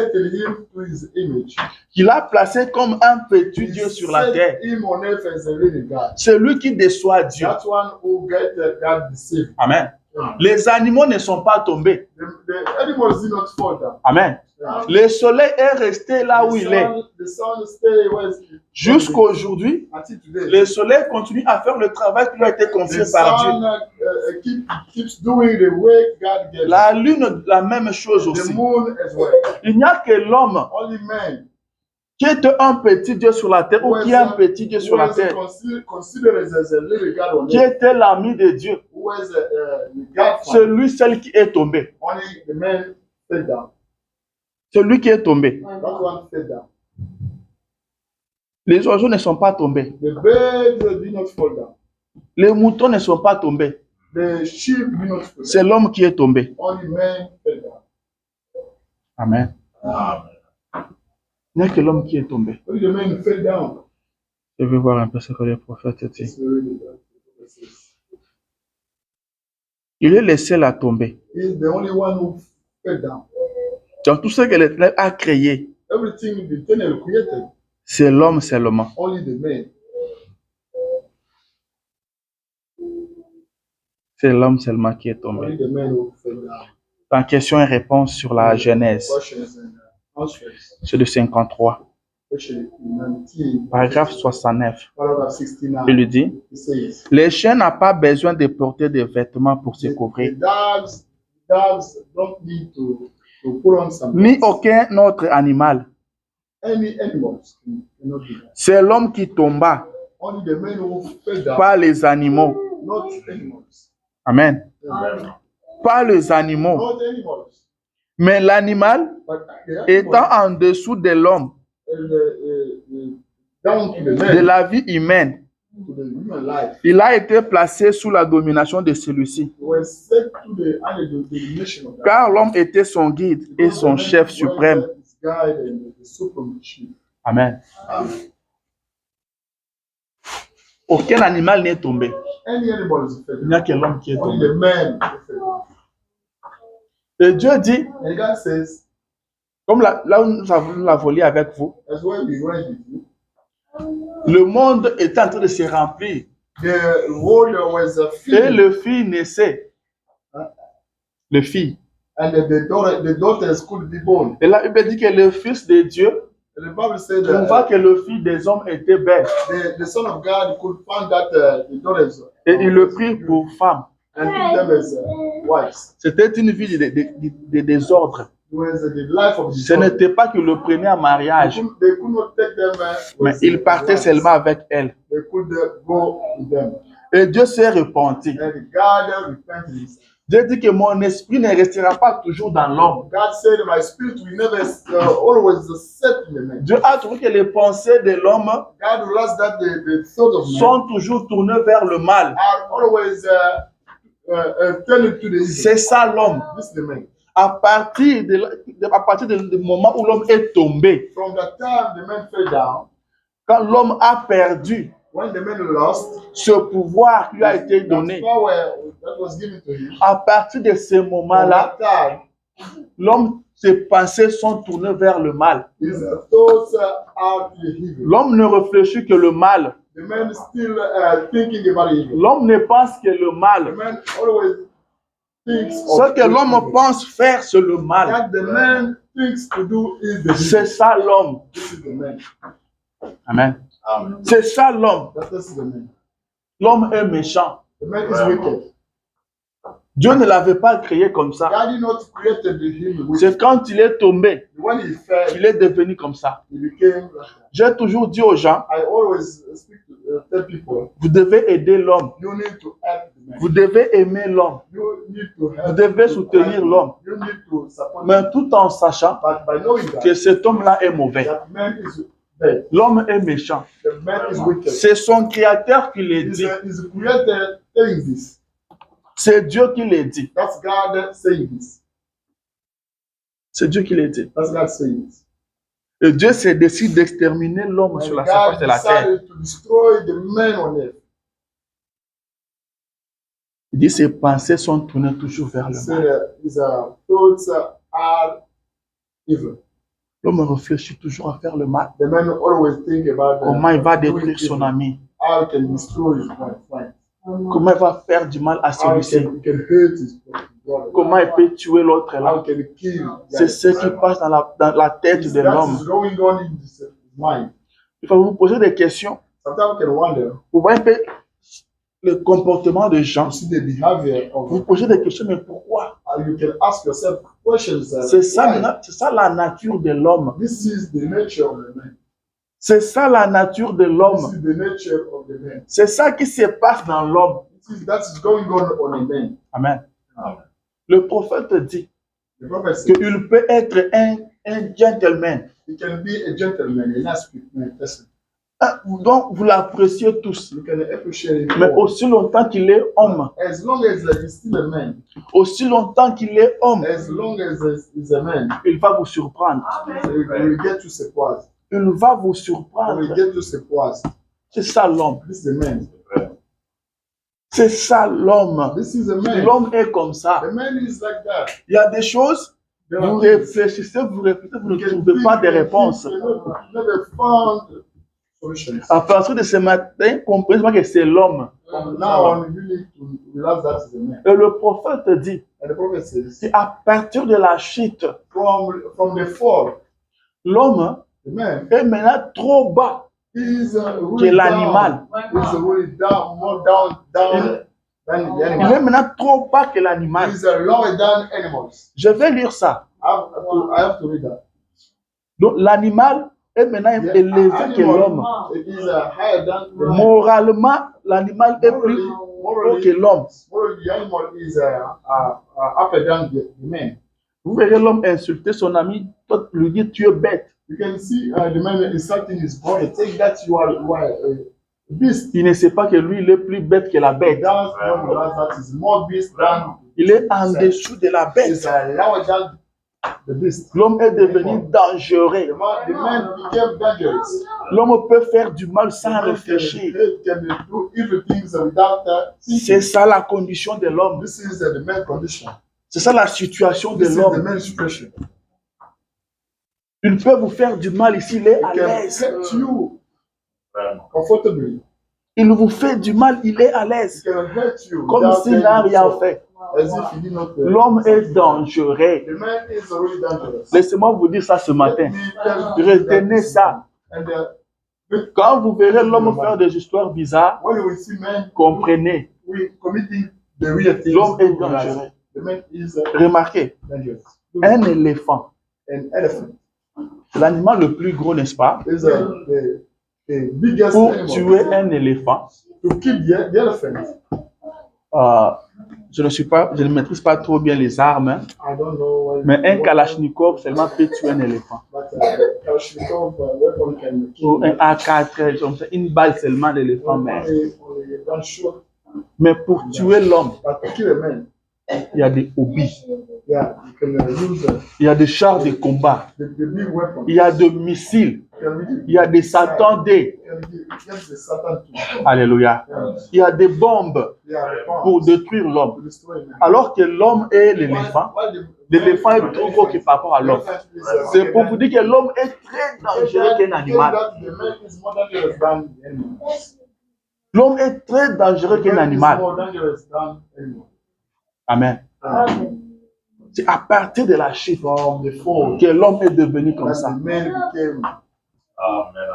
qu'il a placé comme un petit Dieu sur la terre, celui qui déçoit Dieu. Amen. Les animaux ne sont pas tombés. Amen. Le soleil est resté là où il est. Jusqu'à aujourd'hui, le soleil continue à faire le travail qui lui a été confié par Dieu. La lune, la même chose aussi. Il n'y a que l'homme qui est un petit Dieu sur la terre ou qui est un petit Dieu sur la terre, qui était l'ami de Dieu. Celui, celle qui est tombé. Celui qui est tombé. Les oiseaux ne sont pas tombés. Les moutons ne sont pas tombés. C'est l'homme qui est tombé. Amen. Il n'y a que l'homme qui est tombé. Je vais voir un peu ce que le prophète dit. Il est le seul à tomber. Dans tout ce que l'Éternel a créé, everything the eternal created. C'est l'homme seulement. Only the man. C'est l'homme seulement qui est tombé. Only the man who fell down. En question et réponse sur la Genèse, Questions and answers. c'est de 53, Especially 19, paragraphe 69. paragraph 69. Il lui dit, It says, les chiens n'ont pas besoin de porter des vêtements pour se the couvrir, dogs don't need to put on some ni aucun autre animal. any animals cannot do that. C'est l'homme qui tomba, Only the man who fell down, pas les animaux. not animals. Amen. Amen. Pas les animaux. Not animals. Mais l'animal, But the étant animals, en dessous de l'homme, down to the de man, la vie humaine, to the human life, il a été placé sous la domination de celui-ci. was set to the under the domination of that. Car l'homme était son guide et son chef suprême. His guide and the supreme chief. Amen. Amen. Aucun animal n'est tombé. Any animal is Il n'y a fed. que l'homme qui est Only tombé. the man is fed. Et Dieu dit, And God says, comme là où nous avons la volée avec vous, as well we read with you, le monde est en train de se remplir. the world was a Et field, le fils naissait. Le fils. and the daughters could be born. Et là, il dit que le fils de Dieu, And the Bible said on voit that que le fils des hommes était belle. the Son of God could find that the daughters Et il le prit pour femme. and took them as wives. C'était une vie de désordre. It was the life of Ce the n'était pas qu'il le prenait en mariage, They could not take them mais as il partait wives. seulement avec elle. They could go with them. Et Dieu s'est repenti. And God repented himself. Dieu dit que mon esprit ne restera pas toujours dans l'homme. God said, my spirit will never always set in the man. Dieu a trouvé que les pensées de l'homme God realized that the thoughts of man sont toujours tournées vers le mal. are always turned to the evil. C'est ça l'homme. This is the man. À partir du moment où l'homme est tombé, From the time the man fell down, quand l'homme a perdu when the man lost, ce pouvoir qui lui a été that donné, power that was given to him, à partir de ce from moment-là, that time, l'homme, ses pensées sont tournées vers le mal. his thoughts are to the evil. L'homme ne réfléchit que le mal. The man is still thinking about evil. L'homme ne pense que le The mal. man always thinks Ce of que l'homme evil. pense faire, c'est le mal. That the man thinks to do is the C'est evil. ça l'homme. This is the man. Amen. Amen. C'est ça l'homme. This is the man. L'homme est méchant. The man is wicked. Dieu ne l'avait pas créé comme ça. God did not created him wicked. C'est quand il est tombé, When he fell, qu'il est devenu comme ça. he became like that. J'ai toujours dit aux gens, I always speak to tell people, vous devez aider l'homme. you need to help the man. Vous devez aimer l'homme. You need to help. Vous devez to soutenir help. l'homme. You need to support Mais him. tout en sachant But by knowing que that, cet homme-là est mauvais. that man is bad. L'homme est méchant. The man is wicked. C'est son créateur qui le dit. He's a creator saying this. C'est Dieu qui le dit. That's God saying this. C'est Dieu qui le dit. That's God saying this. Et Dieu s'est décidé d'exterminer l'homme When sur la surface God de la terre. decided to destroy the man on earth, Il dit ses pensées sont tournées toujours vers he le said mal. his thoughts are evil. L'homme réfléchit toujours à faire le mal. The man always think about Comment il va doing détruire son evil. ami. How he can destroy his friend. Comment il va faire du mal à How he celui-ci. can hurt his brother. Comment il peut tuer l'autre How là. he can kill. C'est ce qui passe dans la tête de That l'homme. is going on in his mind. Il faut vous poser des questions. Sometimes we can wonder, Vous voyez un peu le comportement des gens. you see the behavior Vous of. posez des questions, mais pourquoi? You can ask yourself questions. C'est ça, Why? c'est ça la nature de l'homme. This is the nature of the man. C'est ça la nature de This l'homme. is the nature of the man. C'est ça qui se passe dans l'homme. That is going on a man. Amen. Amen. Le prophète dit The prophet said qu'il peut être un gentleman. he can be a gentleman, a nice person. Donc, vous l'appréciez tous. You can appreciate him. Mais more. aussi longtemps qu'il est homme, As long as he's still a man, aussi longtemps qu'il est homme, as long as he's a man, il va vous surprendre. he will get you surprised. Il va vous He will surprendre. get you surprised. C'est ça l'homme. This is a man. C'est ça l'homme. This is a man. L'homme est comme ça. The man is like that. Il y a des choses, Vous réfléchissez, vous ne trouvez pas de réponse. À partir de ce matin, comprenez que c'est l'homme. Et le prophète dit qu'à partir de la chute, l'homme est maintenant trop bas que l'animal. Il est maintenant trop bas que l'animal. Je vais lire ça. Donc l'animal est maintenant élevé que l'homme. Moralement, l'animal est plus haut que l'homme. Vous verrez l'homme insulter son ami, toi lui dire tu es bête. You can see the man insulting his brother. Take that you are a beast. Il ne sait pas que lui, il est plus bête que la bête. Il est en dessous de la bête. L'homme est devenu dangereux. L'homme peut faire du mal sans réfléchir. C'est ça la condition de l'homme. C'est ça la situation de l'homme. Il peut vous faire du mal ici, il est à l'aise. Il vous fait du mal, il est à l'aise. Comme s'il n'a rien fait. L'homme est dangereux. Laissez-moi vous dire ça ce matin. Retenez ça. Quand vous verrez l'homme faire des histoires bizarres, comprenez. L'homme est dangereux. Remarquez, un éléphant. C'est l'animal le plus gros, n'est-ce pas? Pour tuer un éléphant, je ne maîtrise pas trop bien les armes, mais un Kalachnikov seulement peut tuer un éléphant. Ou un AK-4, une balle seulement l'éléphant meurt. Mais pour tuer l'homme, il y a des hobbies. Il y a des chars de combat. Il y a des missiles. Il y a des Satan D. Alléluia. Il y a des bombes pour détruire l'homme. Alors que l'homme est l'éléphant, l'éléphant est trop gros par rapport à l'homme. C'est pour vous dire que l'homme est très dangereux qu'un animal. L'homme est très dangereux qu'un animal. Amen. C'est à partir de la chute que l'homme est devenu comme ça.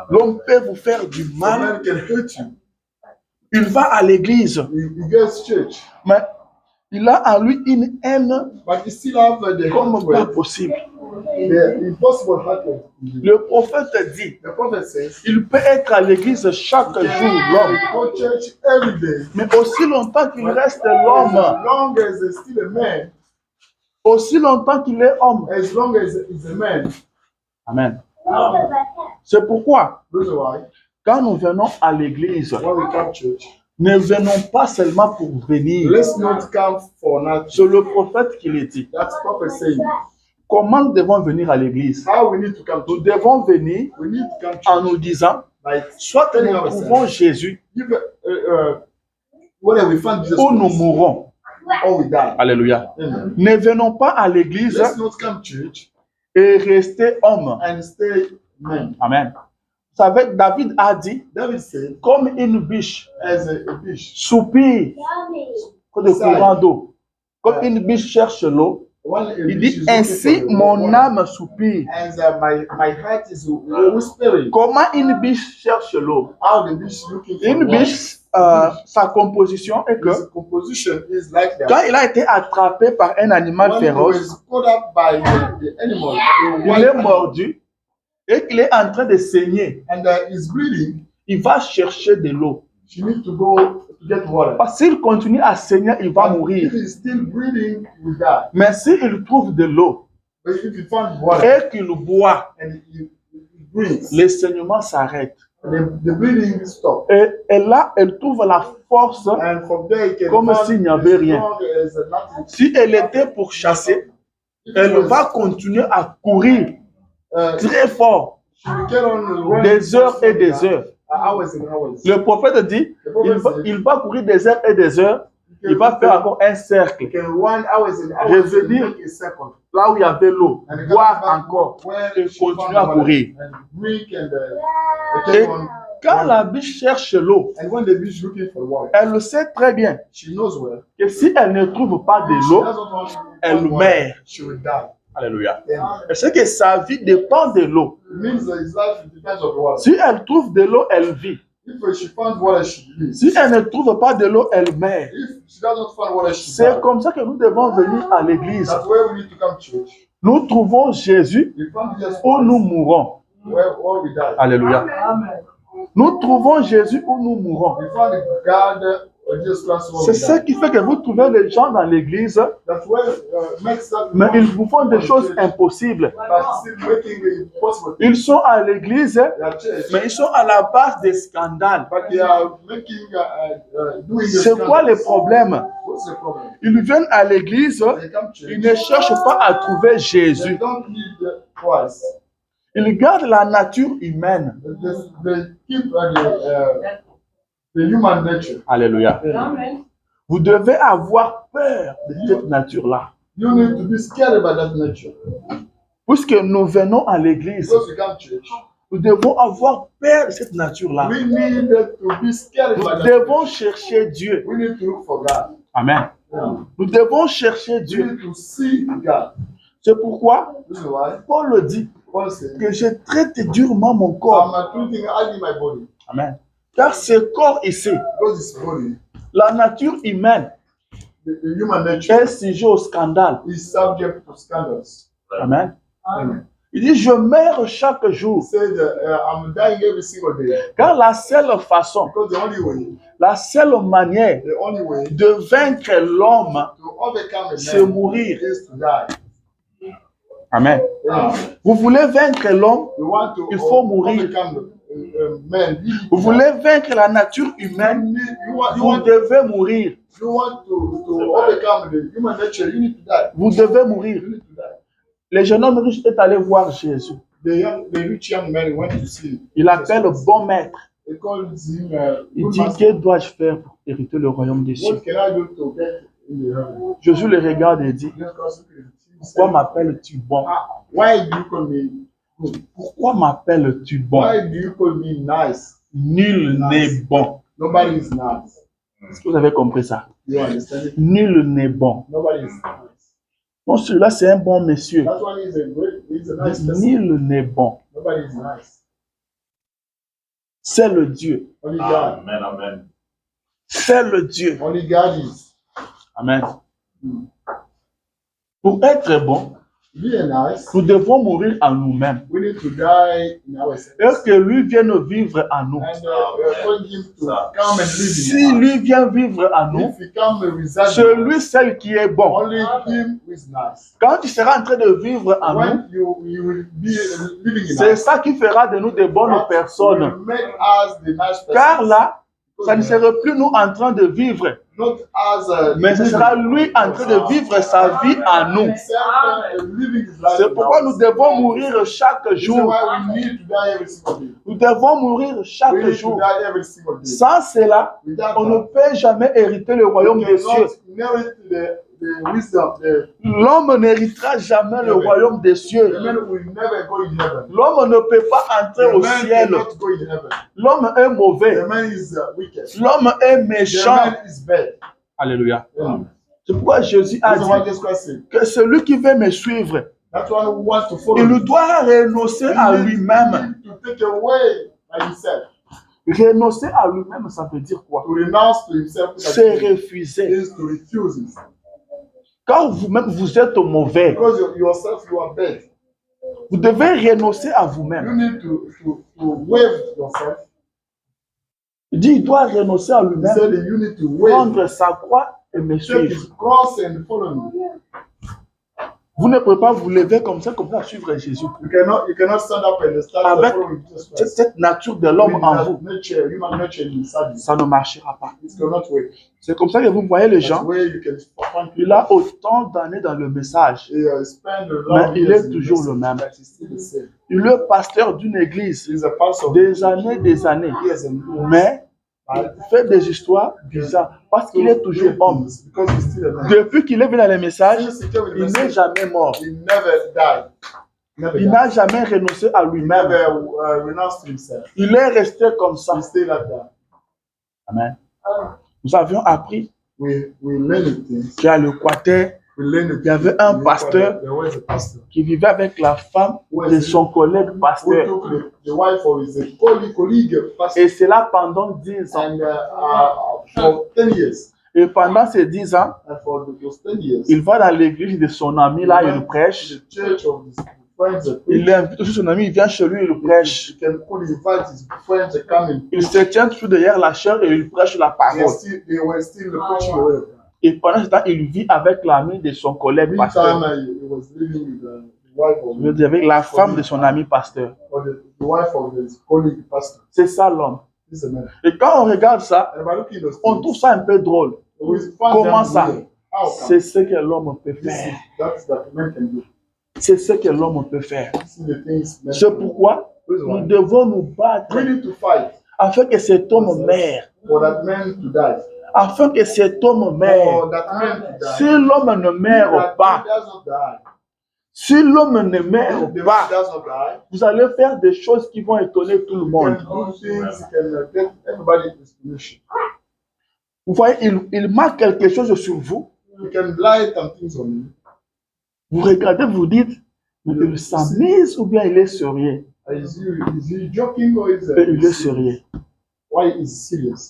L'homme peut vous faire du mal. Il va à l'église. Mais il a en lui une haine comme pas possible. Le prophète dit, il peut être à l'église chaque jour, l'homme. Mais aussi longtemps qu'il reste l'homme, aussi longtemps qu'il est homme. Amen. C'est pourquoi, quand nous venons à l'église, ne venons pas seulement pour venir. C'est le prophèt qui le dit. Comment nous devons venir à l'église? Nous devons venir en nous disant, soit nous trouvons Jésus, ou nous mourrons. Alléluia. Ne venons pas à l'église et rester homme. Amen. Vous savez, David a dit, comme une biche soupire de courant d'eau, comme une biche cherche l'eau, il dit, ainsi mon âme soupire. Comment une biche cherche l'eau? Une biche, sa composition est que quand il a été attrapé par un animal féroce, il est mordu et qu'il est en train de saigner, il va chercher de l'eau. Parce qu'il continue à saigner, il va mourir. Mais s'il trouve de l'eau et qu'il boit, le saignement s'arrête. Et là, elle trouve la force comme s'il n'y avait rien. Si elle était pour chasser, elle va continuer à courir très fort, des heures et des heures. Le prophète dit, il va courir des heures et des heures Il va faire encore un cercle. Revenir là où il y avait l'eau, boire encore et continuer à courir. Et quand la biche cherche l'eau, elle le sait très bien que si elle ne trouve pas de l'eau, elle meurt. Alléluia. Elle sait que sa vie dépend de l'eau. Si elle trouve de l'eau, elle vit. Si elle ne trouve pas de l'eau, elle meurt. C'est comme ça que nous devons venir à l'église. Nous trouvons Jésus où nous mourons. Alléluia. Nous trouvons Jésus où nous mourons. C'est ça qui fait que vous trouvez les gens dans l'église, mais ils vous font des choses impossibles. Ils sont à l'église, mais ils sont à la base des scandales. C'est quoi le problème? Ils viennent à l'église, ils ne cherchent pas à trouver Jésus. Ils gardent la nature humaine. Alléluia. Vous devez avoir peur de cette nature-là. Puisque nous venons à l'église, nous devons avoir peur de cette nature-là. Nous devons chercher Dieu. Amen. Nous devons chercher Dieu. C'est pourquoi Paul le dit que je traite durement mon corps. Amen. Car ce corps ici, la nature humaine, est sujet au scandale. Amen. Il dit, je meurs chaque jour. Car la seule façon, la seule manière de vaincre l'homme, c'est mourir. Amen. Vous voulez vaincre l'homme, il faut mourir. Vous voulez vaincre la nature humaine, vous devez mourir. Vous devez mourir. Le jeune homme riche est allé voir Jésus. Il appelle bon maître. Il dit, que dois-je faire pour hériter le royaume des cieux? Jésus le regarde et dit, pourquoi m'appelles-tu bon? Pourquoi m'appelles-tu bon? Nul n'est bon. Est-ce que vous avez compris ça? Nul n'est bon. Non, celui-là, c'est un bon monsieur. Nul n'est bon. C'est le Dieu. Amen. C'est le Dieu. Amen. Pour être bon, nous devons mourir en nous-mêmes. Et que lui vienne vivre en nous. Si lui vient vivre en nous, celui, celle qui est bon. Quand tu seras en train de vivre en nous, c'est ça qui fera de nous de bonnes personnes. Car là, ça ne sera plus nous en train de vivre, mais ce sera lui en train de vivre sa vie en nous. C'est pourquoi nous devons mourir chaque jour. Nous devons mourir chaque jour. Sans cela, on ne peut jamais hériter le royaume des cieux. L'homme n'héritera jamais le royaume des cieux. L'homme ne peut pas entrer au ciel. L'homme est mauvais. L'homme est méchant. Alléluia. C'est pourquoi Jésus a dit que celui qui veut me suivre, il doit renoncer à lui-même. Renoncer à lui-même, ça veut dire quoi? C'est refuser. Quand vous-même vous êtes mauvais, vous devez renoncer à vous-même. Il dit, il doit renoncer à lui-même, prendre sa croix et me suivre. Vous ne pouvez pas vous lever comme ça suivre Jésus. Avec cette nature de l'homme en vous, ça ne marchera pas. C'est comme ça que vous voyez les gens. Il a autant d'années dans le message, mais il est toujours le même. Il est pasteur d'une église des années, mais fait des histoires bizarres parce qu'il est toujours homme. Depuis qu'il est venu dans les messages, il n'est jamais mort. Il n'a jamais renoncé à lui-même. Il est resté comme ça. Amen. Nous avions appris qu'à l'Équateur, il y avait un pasteur qui vivait avec la femme de son collègue pasteur. Et cela pendant 10 ans. Et pendant ces 10 ans, il va dans l'église de son ami, là, il prêche. Il invite aussi son ami, il vient chez lui, il prêche. Il se tient toujours derrière la chaire et il prêche la parole. Et pendant ce temps, il vit avec l'ami de son collègue pasteur. Je veux dire, avec la femme de son ami pasteur. C'est ça l'homme. Et quand on regarde ça, on trouve ça un peu drôle. Comment ça? C'est ce que l'homme peut faire. C'est ce que l'homme peut faire. C'est pourquoi nous devons nous battre afin que cet homme meure. Afin que cet homme meure. Si l'homme ne meurt pas, si l'homme ne meurt pas, vous allez faire des choses qui vont étonner tout le monde. Vous voyez, il marque quelque chose sur vous. Vous regardez, vous dites, mais il s'amuse ou bien il est sérieux? Il est sérieux.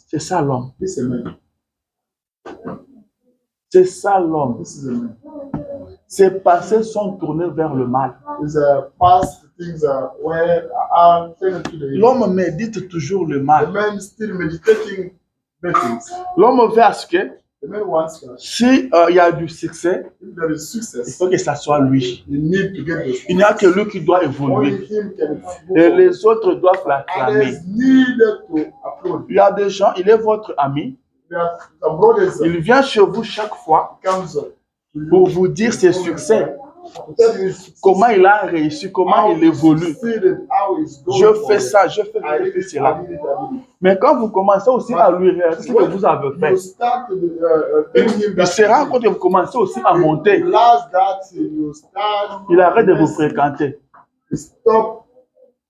C'est ça l'homme. C'est ça l'homme. Ses pensées sont tournées vers le mal. L'homme médite toujours le mal. L'homme veut à ce que si il y a du succès, il faut que ça soit lui. Il n'y a que lui qui doit évoluer. Et les autres doivent l'acclamer. Il y a des gens, il est votre ami. Il vient chez vous chaque fois pour vous dire ses succès. Comment il a réussi, comment il évolue. Je fais ça, je fais cela. Mais quand vous commencez aussi à lui réaliser ce que vous avez fait, il se rend compte que vous commencez aussi à monter. Il arrête de vous fréquenter.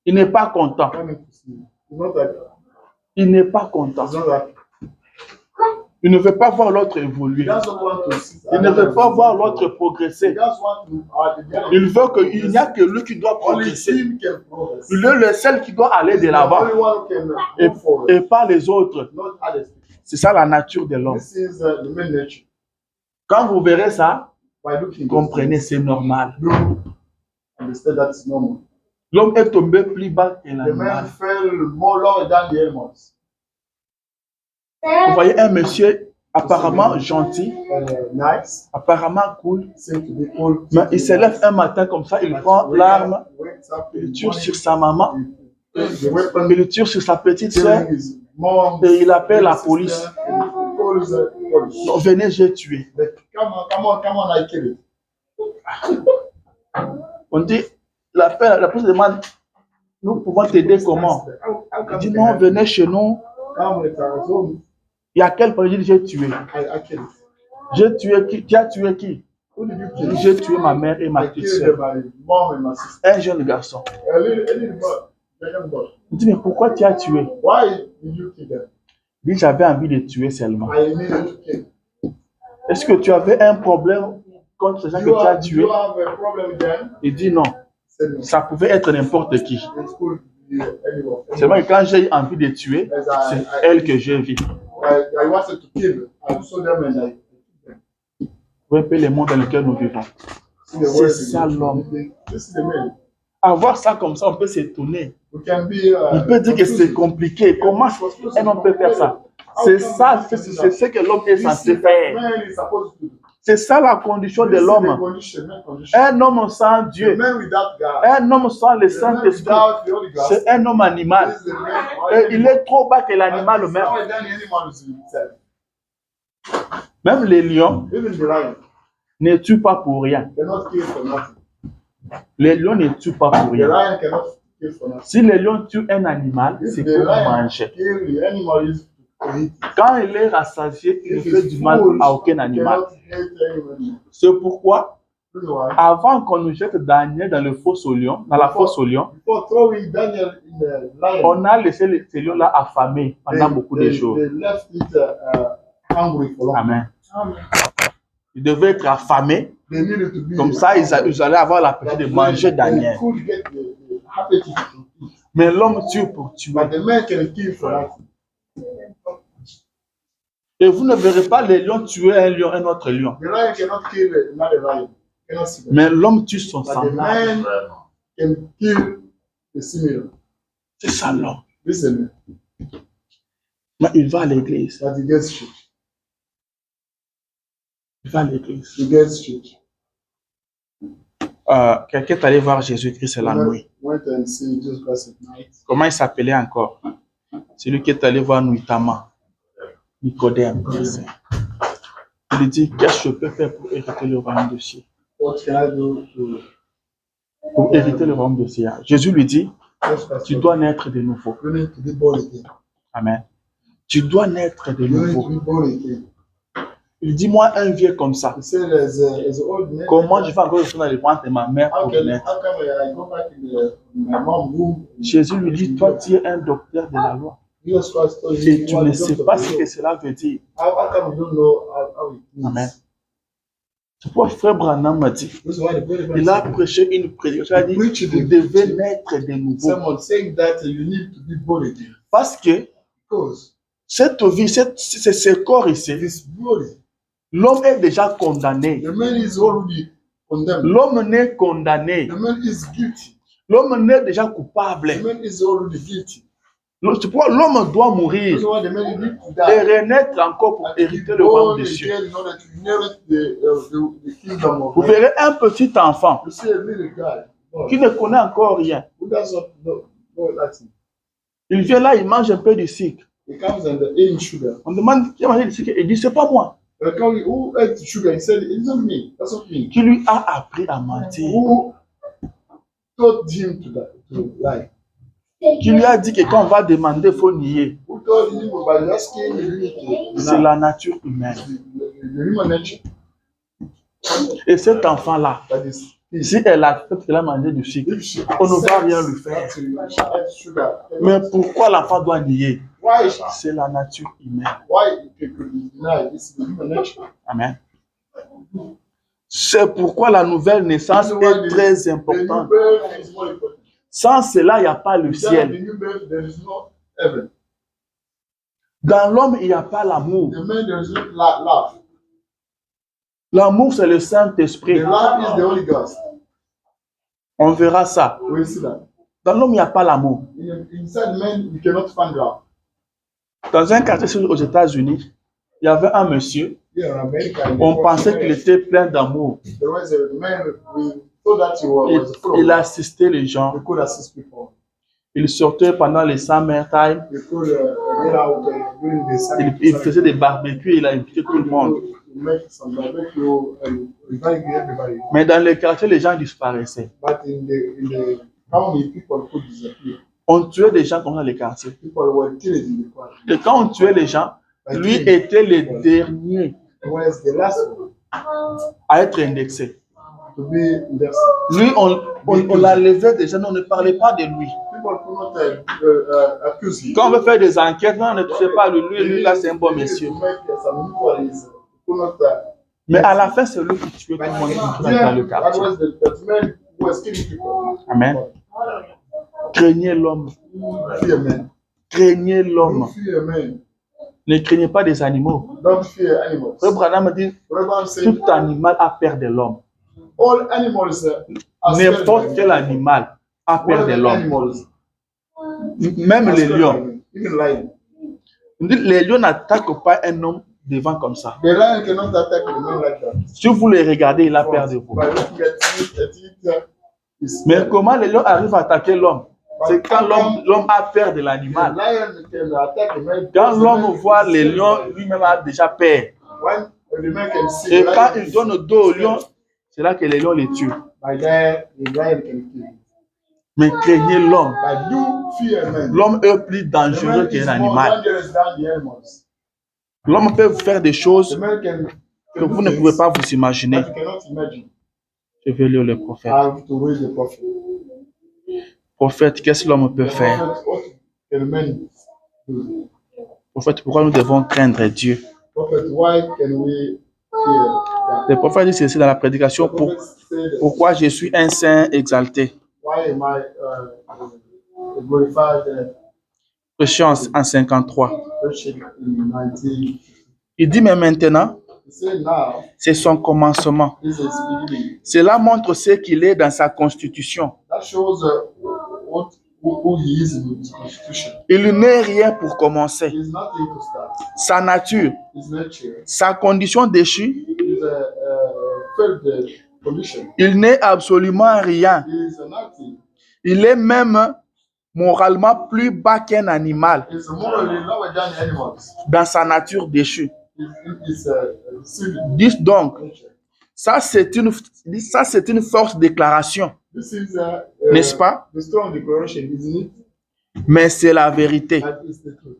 Il n'est pas content. Il n'est pas content. Il ne veut pas voir l'autre évoluer. Il ne veut pas voir l'autre progresser. Il veut qu'il n'y a que lui qui doit progresser. Il est le seul qui doit aller de l'avant et pas les autres. C'est ça la nature de l'homme. Quand vous verrez ça, comprenez, c'est normal. L'homme est tombé plus bas que l'animal. Vous voyez un monsieur apparemment gentil, apparemment cool, mais il se lève un matin comme ça, il prend l'arme, il tire sur sa maman, il tire sur sa petite soeur et il appelle la police. Non, venez, j'ai tué. On dit, la police demande, nous pouvons t'aider comment? Il dit non, venez chez nous. Il y a quel point j'ai tué? J'ai tué qui? Tu as tué qui? J'ai tué ma mère et ma petite soeur. Un jeune garçon. Il dit, mais pourquoi tu as tué? Il dit, j'avais envie de tuer seulement. Est-ce que tu avais un problème contre ces gens que tu as tués? Il dit non. Ça pouvait être n'importe qui. Seulement que quand j'ai envie de tuer, c'est elle que j'ai vue. Vous voyez un peu le monde dans lequel nous vivons. C'est ça l'homme. Avoir ça comme ça, on peut s'étonner. On peut dire que c'est compliqué. Comment un homme peut faire ça? C'est ça, c'est ce que l'homme est censé faire. C'est ça la condition de l'homme. Un homme sans Dieu, un homme sans le Saint-Esprit, c'est un homme animal. Et il est trop bas que l'animal même. Même les lions ne tuent pas pour rien. Les lions ne tuent pas pour rien. Si les lions tuent un animal, c'est pour manger. Quand il est rassasié, il ne fait du mal à aucun animal. C'est pourquoi, avant qu'on nous jette Daniel dans le fosse au lion, dans la fosse au lion, on a laissé ces lions-là affamés pendant beaucoup de jours. Amen. Ils devaient être affamés. Comme ça, ils allaient avoir l'appétit de manger Daniel. Mais l'homme tue pour tuer. Et vous ne verrez pas les lions tuer un autre lion. Mais l'homme tue son semblable. C'est ça l'homme. Mais il va à l'église. Il va à l'église. Quelqu'un est allé voir Jésus-Christ la nuit. Comment il s'appelait encore? Celui qui est allé voir Nuitama, Nicodème. Il lui dit, qu'est-ce que je peux faire pour hériter le royaume de ciel? Pour hériter le royaume de ciel. Jésus lui dit, tu dois naître de nouveau. Amen. Tu dois naître de nouveau. Il dit, moi, un vieux comme ça, comment je vais encore retourner dans les bras de ma mère pour naître? Jésus lui dit, toi, tu es un docteur de la loi. Et tu ne sais pas ce que cela veut dire. Amen. C'est pourquoi frère Branham m'a dit, il a prêché une prédication, il a dit, vous devez naître de nouveau. Parce que cette vie, c'est ce corps ici, l'homme est déjà condamné. L'homme n'est condamné. L'homme n'est déjà coupable. C'est pourquoi l'homme doit mourir et renaître encore pour hériter le royaume des cieux. Vous verrez un petit enfant qui ne connaît encore rien. Il vient là, il mange un peu de sucre. On demande qui a mangé du sucre. Il dit, c'est pas moi. Qui lui a appris à mentir. Qui lui a dit que quand on va demander, il faut nier. C'est la nature humaine. Et cet enfant-là, si elle accepte qu'elle a mangé du sucre, on ne va rien lui faire. Mais pourquoi l'enfant doit nier? C'est la nature humaine. Amen. C'est pourquoi la nouvelle naissance est très importante. Sans cela, il n'y a pas le ciel. Dans l'homme, il n'y a pas l'amour. L'amour, c'est le Saint-Esprit. On verra ça. Dans l'homme, il n'y a pas l'amour. Dans un quartier aux États-Unis, il y avait un monsieur. On pensait qu'il était plein d'amour. Il assistait les gens. Il sortait pendant les summer time. Il faisait des barbecues. Il a invité tout le monde. Mais dans le quartier, les gens disparaissaient. On tuait des gens comme dans les quartiers. Et quand on tuait les gens, lui était le dernier à être indexé. Lui, on l'a levé déjà, on ne parlait pas de lui. Quand on veut faire des enquêtes, on ne touche pas lui là, c'est un bon monsieur. Mais à la fin, c'est lui qui tuait tout le monde dans le quartier. Amen. Craignez l'homme. Craignez l'homme. Ne craignez pas des animaux. Abraham me dit, tout animal a peur de l'homme. N'importe quel animal a peur de l'homme. Même les lions. Les lions n'attaquent pas un homme devant comme ça. Si vous les regardez, il a peur de vous. Mais comment les lions arrivent à attaquer l'homme? C'est quand l'homme a peur de l'animal. Quand l'homme voit les lions, lui-même a déjà peur. Et quand il donne le dos au lion, c'est là que les lions les tuent. Mais craignez l'homme. L'homme est plus dangereux qu'un animal. L'homme peut faire des choses The man can que vous do ne things pouvez pas vous imaginer. that you cannot imagine. Je vais lire le prophète. I have to read the prophet. Prophète, qu'est-ce que l'homme peut The faire? prophet, what can man do? Prophète, pourquoi nous devons craindre Dieu? Prophet, why can we fear God? Le prophète dit ceci dans la prédication. The prophet said, Pourquoi je suis un saint exalté? why am I glorified Prêchant en 53. preaching in 19? Il dit, mais maintenant, He said now, c'est son commencement. this is beginning. Cela montre ce qu'il est dans sa constitution. That shows who he is in his constitution. Il n'est rien pour commencer. He is nothing to start. Sa nature, His nature sa condition déchue, is a third condition. il n'est absolument rien. He is a nothing. Il est même moralement plus bas qu'un animal He is morally lower than animals. dans sa nature déchue. He is a civil Dis donc, nature. ça c'est une forte déclaration, This is n'est-ce pas? the strong declaration, isn't it? Mais c'est la vérité. That is the truth.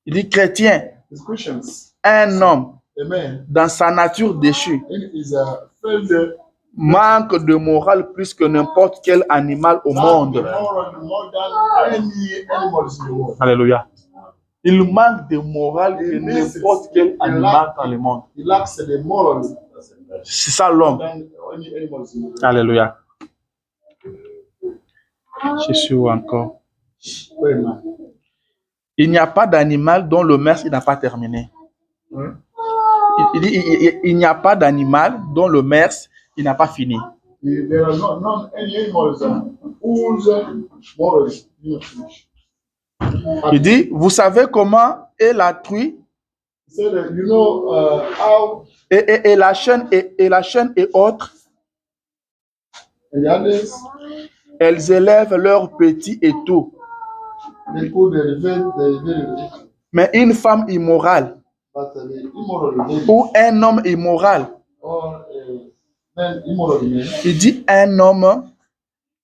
Il dit, chrétien, As Christians, un homme a man dans sa nature déchue is a further manque de morale plus que n'importe quel animal au monde. more than any animals in the world. Alléluia. Il manque de morale que n'importe quel animal dans le monde. He lacks the moral C'est ça l'homme. than any animals in the world. Alléluia. Jésus encore. Wait, man. Il n'y a pas d'animal dont le merce n'a pas terminé. Hmm? Il dit, il n'y a pas d'animal dont le merce il n'a pas fini. There are not any animals whose morals do not finish. Il dit, vous savez comment est la truie He said, you know how et la chaîne et autres, the others elles élèvent leurs petits et tout. they could elevate the very Mais une femme immorale but the immoral lady ou un homme immoral, or man immoral man, il dit, un homme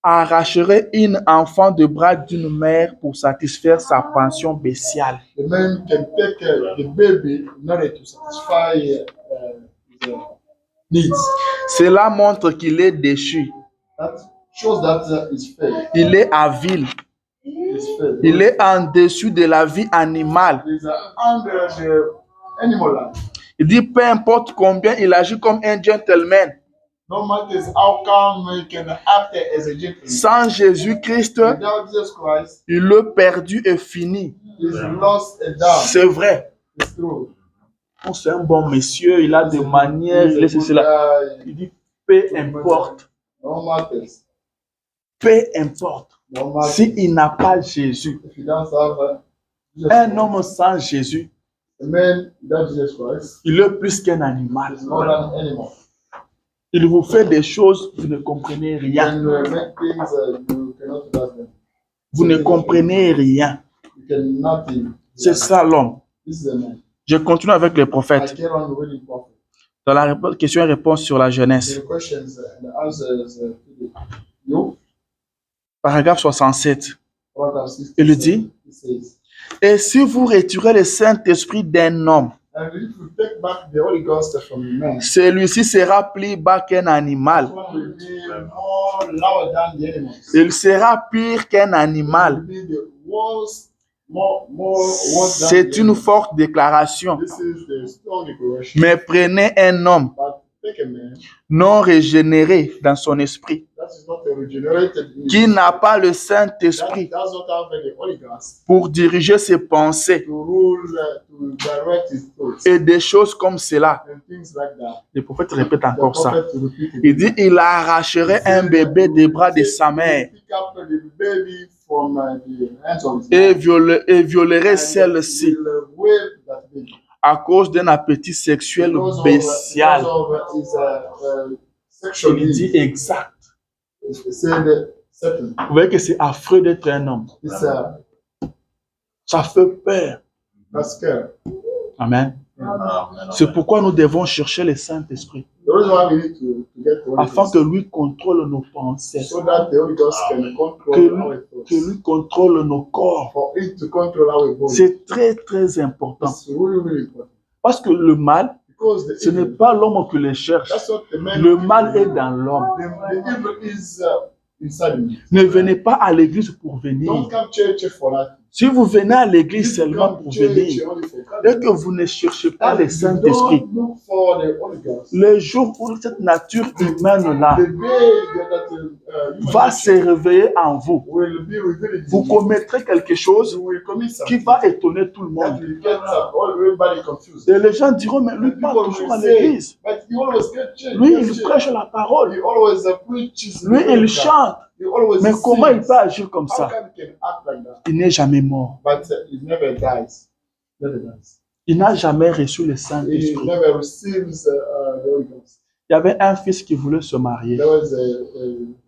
arracherait une enfant de bras d'une mère pour satisfaire sa pension bestiale. the man can take the baby in order to satisfy his needs. Cela montre qu'il est déchu, That shows that he's fair. il est avile, He's fair. il est en dessus de la vie animale. He's under the animal life. Il dit, peu importe combien il agit comme un gentleman, No matter how come he can act as a gentleman. sans Jésus-Christ, Without Jesus Christ, il est perdu et fini. he's lost and down. C'est vrai. It's true. Oh, c'est un bon monsieur, il a des manières, il est ceci, cela. Il dit, peu importe, No matters. peu importe. No matters. S'il n'a pas Jésus, If you don't have Jesus un Christ, homme sans Jésus, a man without Jesus Christ il est plus qu'un animal. is more than an animal. Il vous fait des choses, vous ne comprenez rien. And make things you cannot do them. Vous ne comprenez rien. You can nothing. C'est ça l'homme. This is a man. Je continue avec les I prophètes. carry on reading prophet. Dans la question et réponse sur la jeunesse. The questions and the answers to you. Paragraphe 67. Paragraph 67. Il dit, It says, et si vous retirez le Saint-Esprit d'un homme, and if you take back the Holy Ghost from the man, celui-ci sera plus bas qu'un animal. one will be more lower than the animals. Il sera pire qu'un animal. Will be the worst, more worse than C'est the une animals. forte déclaration. This is the strong declaration. Mais prenez un homme But take a man non régénéré dans son esprit, that is not regenerated in qui his- n'a pas le that Saint-Esprit does not have the Holy Ghost pour diriger ses pensées to rule, to direct his thoughts et des choses comme cela. and things like that. Le prophète répète The encore ça. prophet repeated Il it. dit, il arracherait un bébé des bras de sa mère Pick up the baby from the hands of his et mother, violerait and celle-ci will rape that baby à cause d'un appétit sexuel bestial. because of his sexual Il dit needs. exact. He said certain. Vous voyez que c'est affreux d'être un homme. It's Ça fait peur. that's scary. Amen. C'est pourquoi nous devons chercher le Saint-Esprit The reason why we need to get the Holy afin Ghost, que lui contrôle nos pensées, so that the Holy Ghost can que control our lui, thoughts, que lui contrôle nos corps. for it to control our body. C'est très très important. It's really, really important. Parce que le mal, because the ce n'est evil, pas l'homme qui le cherche. that's what the man. Le mal est dans l'homme. The evil is inside me. Ne venez pas à l'église pour venir. Don't come church for that. Si vous venez à You l'église need to seulement come pour church venir, only for et coming. que vous ne cherchez pas And le you Saint-Esprit, don't look for the Holy Ghost. le jour où cette nature humaine-là The day that human va nature se réveiller en vous, will be revealed in vous you, commettrez quelque chose you will commit qui something va étonner tout le that monde. will get everybody confused. Et les gens diront, mais lui And parle people toujours will à say, l'église. but he always get church. Lui, get il church. prêche la parole. He always preaches. the Lui, word il of God. chante. He always Mais comment il sings. peut agir comme How ça? come he can act like that? Il n'est jamais mort. But he never dies. Never dies. Il n'a jamais reçu le He Saint-Esprit. never receives the Holy Ghost. Il y avait un fils qui voulait se marier. There was a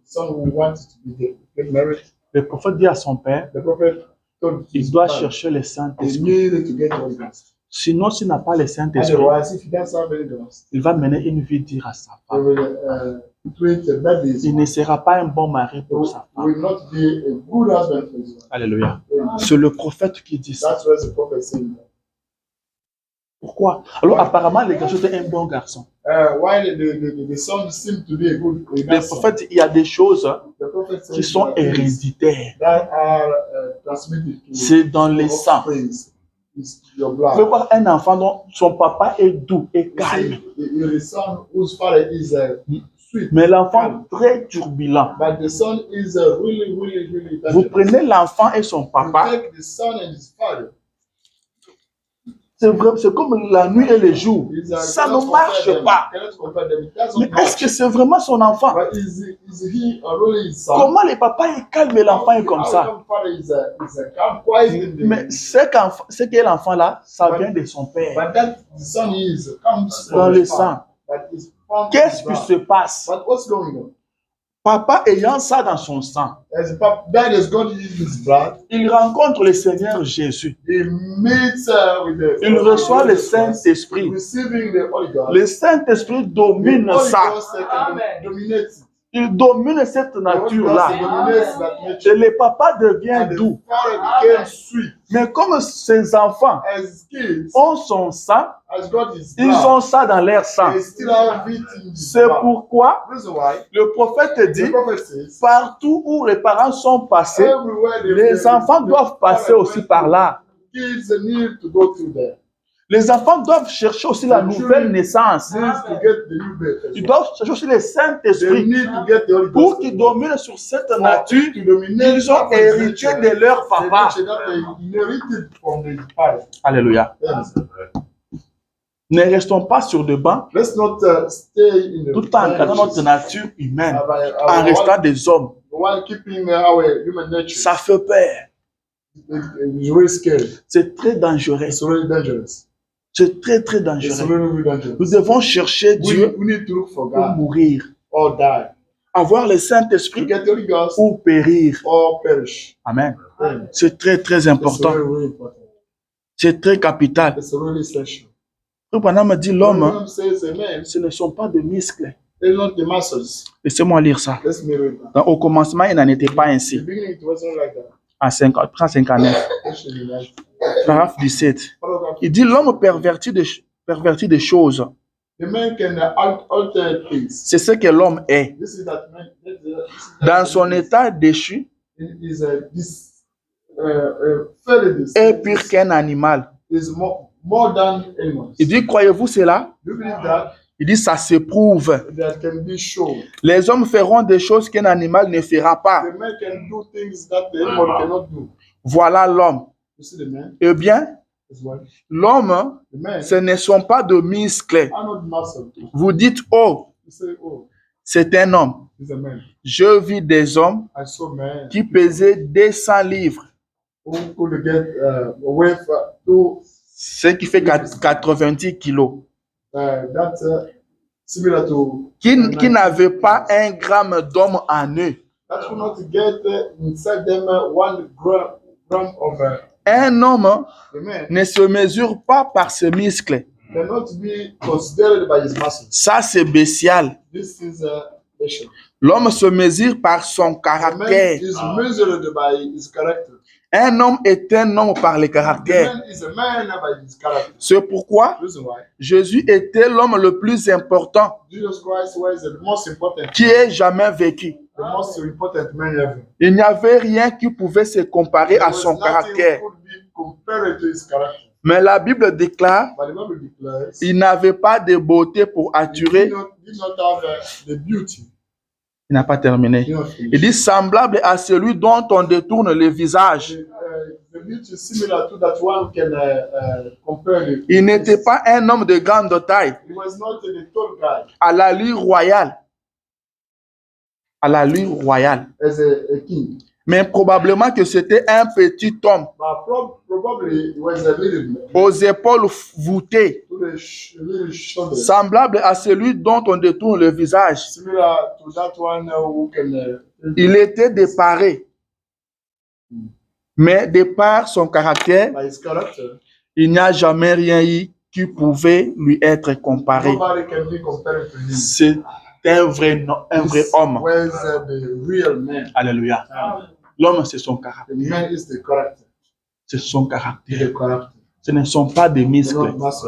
son who wanted to get married. Le prophète dit à son père, The prophet told il his doit son chercher le he Saint-Esprit. needed to get the Holy Ghost. Sinon, s'il n'a pas le Saint-Esprit, Otherwise, if he doesn't have Holy Ghost, il va mener une vie dure à sa he femme. will treat bad days. Il ne sera pas un bon mari He pour sa femme. will not be a good husband for his wife. Alléluia. C'est le prophète qui dit ça. That's what the prophet said. Pourquoi? Alors, apparemment, le garçon était un bon garçon. While the son seemed to be a good Le nice son, prophète, il y a des choses the prophet said qui sont there are things héréditaires. that are transmitted to C'est dans les sangs. offsprings. It's your Vous pouvez blood. voir un enfant dont son papa est doux et You calme, see, the son whose father is sweet, mais l'enfant très turbulent. but the son is really Vous dangerous. prenez l'enfant et son You papa, take the son and his father. c'est vrai, c'est comme la nuit et le jour. It's, Ça cannot ne marche compare them. pas. Cannot compare them. It doesn't Mais est-ce match. que c'est vraiment son enfant? But is he really his son? Comment le papa est calme et l'enfant est comme How ça? come father is calm, quiet in the- Mais ce qu'est l'enfant là, ça vient de son père, But that the son is comes dans from le his sang. father. But it's from Qu'est-ce his qui blood. se passe? But what's going on? Papa ayant ça dans son sang, As that has got in his blood, il rencontre le Seigneur Jésus. he meets with the. Il reçoit le Jesus Christ, Saint-Esprit. receiving the Holy Ghost. Le Saint-Esprit The domine Holy ça. Ghost dominates. Il domine cette The Holy Ghost nature-là. dominates that Et nature. le papa devient And the doux. father became sweet. Mais comme ses enfants As kids, ont son sang, has got his ils blood. ont ça dans leur sang. They still have it in his C'est blood. pourquoi Reason why le prophète the dit, prophet says, partout où les parents sont passés, everywhere les enfants doivent passer aussi par là. Kids need to go through there. Les enfants doivent chercher aussi la nouvelle naissance. Needs to get the new birth. as Ils well. doivent chercher aussi le They Saint-Esprit need to get the Holy pour Ghost. qu'ils dominent sur cette nature. To dominate Ils ont that hérité nature, de leur the papa. nature that they inherited from the father. Alléluia. Yes. Ne restons pas sur le banc Let's not stay in the tout en gardant notre nature humaine, en while, restant des hommes. while keeping our human nature. Ça fait peur. It's really scary. C'est très dangereux. It's really dangerous. C'est très, très It's dangereux. really dangerous. Nous devons chercher Dieu We need to look for pour God mourir, or die. avoir le To Saint-Esprit get the Holy Ghost ou périr. or perish. Amen. Amen. C'est très, très It's important. really important. C'est très capital. It's really essential. Pendant me dit l'homme, When says amen, ce ne sont pas des muscles. they're not the muscles. Laissez-moi lire ça. Let's be real. At Au commencement, il n'en était pas the ainsi. beginning, it wasn't like that. En 59, Actually, like, paragraphe 17. paragraph, Il dit l'homme perverti des choses. the man can alter things. C'est ce que l'homme est. This is that man. This is Dans son état déchu, is this fairly est pur qu'un animal. is more than animals. Il dit, croyez-vous cela? Do you believe that Il dit, ça s'éprouve. that can be shown? Les hommes feront des choses qu'un animal ne fera pas. The man can do things that the animal cannot do. Voilà l'homme. You see the man Eh bien, as well. l'homme, The man ce ne sont pas de muscles. are not muscle. Vous dites, oh, You say, oh, c'est un homme. he's a man. Je vis des hommes I saw man qui pesaient 200 livres, who could get away to ce qui fait 90 kilos, that's similar to qui n'avaient pas 1 gramme d'homme en eux. that could not get inside them 1 gram of Un homme the man ne se mesure pas par ses muscles. cannot be considered by his muscles. Ça, c'est bestial. This is a nation. L'homme se mesure par son The man caractère. is measured by his character. Un homme est un homme par le The caractère. man is a man by his character. C'est pourquoi Reason why Jésus était l'homme le plus important Jesus Christ was the most important, qui ait jamais vécu. the most important man ever. Il n'y avait rien qui pouvait se comparer à There was son nothing caractère. could be compared to his character. Mais la Bible déclare But the Bible declares il n'avait pas de beauté pour he attirer. did not have the beauty. Il n'a pas terminé. He did not Il finish. dit semblable à celui dont on détourne le visage. The beauty is similar to that one can compare it. Il n'était pas un homme de grande taille, He was not a tall guy à l'allure royale. À l'allure royale. as a king. Mais probablement que c'était un petit homme But probably he was a little man, aux épaules voûtées, to the little shoulder, semblable à celui dont on détourne le visage. similar to that one who can. Il était déparé. Mais de par son caractère, By his character, il n'y a jamais rien eu qui pouvait lui être comparé. nobody can be compared to him. C'est un vrai homme. Was the real man. Alléluia. L'homme, c'est son The caractère. man is the character. C'est son caractère. The character. Ce ne sont pas des They're muscles. not muscles.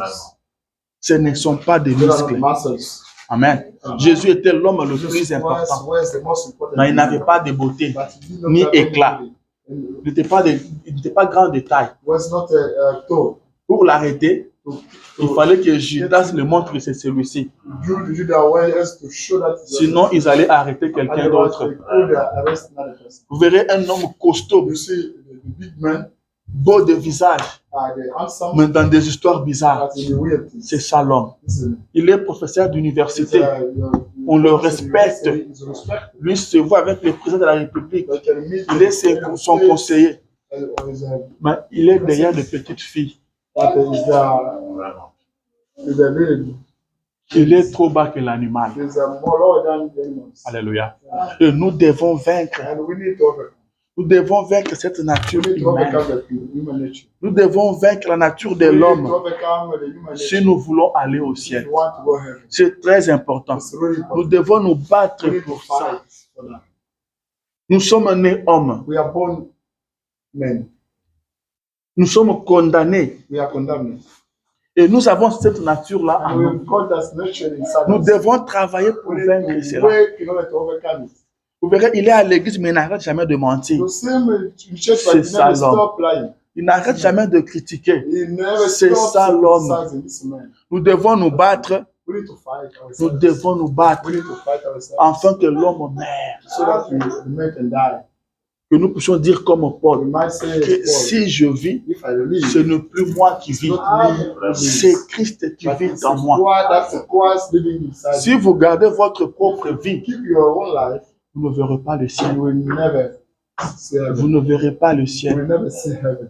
Ce ne sont pas des They're not muscles. muscles. Amen. Jésus était l'homme le plus Jesus important. Christ was the most important. Mais il n'avait pas de beauté, But he did not ni have éclat. any- Il n'était pas grand de taille. Was not tall. Pour l'arrêter, il To- fallait que Judas le montre que c'est celui-ci. Judah was to show that. Sinon, ils allaient arrêter quelqu'un Otherwise, d'autre. they could arrest another person. Vous verrez un homme costaud, You see, the big man beau de visage, the handsome, mais dans des histoires bizarres. but in the weird things. C'est ça l'homme. Listen, Il est professeur d'université. On le respecte. He's respected. Lui se voit avec le président de la République. They can meet Il est son conseiller. Mais il est derrière de petites filles. Il est trop bas que l'animal. There's a more lower than the animals. Alléluia. Et nous devons vaincre. And we need to overcome. Nous devons vaincre cette nature We need to humaine. overcome the human nature. Nous devons vaincre la nature de We need to l'homme overcome the human si nature. nous voulons aller au If ciel. we want to go heaven. C'est très important. It's really Nous important. devons nous battre We need to pour ça. fight for that. Nous sommes nés hommes. We are born men. Nous sommes condamnés. We are condemned. Et nous avons cette nature-là en And nous. we've got that nature inside Nous us. devons travailler pour We vaincre need to cela. work in order to overcome it. Vous verrez, il est à l'église, mais il n'arrête jamais de mentir. The same in church, C'est but he ça, never l'homme. stop lying. Il n'arrête jamais de critiquer. He never C'est stops ça, l'homme. criticizing this man. Nous devons nous battre. We need to fight Nous ourselves. devons nous battre We need to fight ourselves afin que l'homme meure. so that the man can die. Que nous puissions dire comme We Paul might say, que Paul, si je vis, if I live, ce n'est plus moi qui it's vis, not me who c'est lives, Christ qui but vit it's en moi. God, that's the Christ living inside Si you. vous gardez votre propre vie, Keep your own life, vous ne verrez pas le you ciel. will never see Vous heaven. ne verrez pas le You ciel. will never see heaven.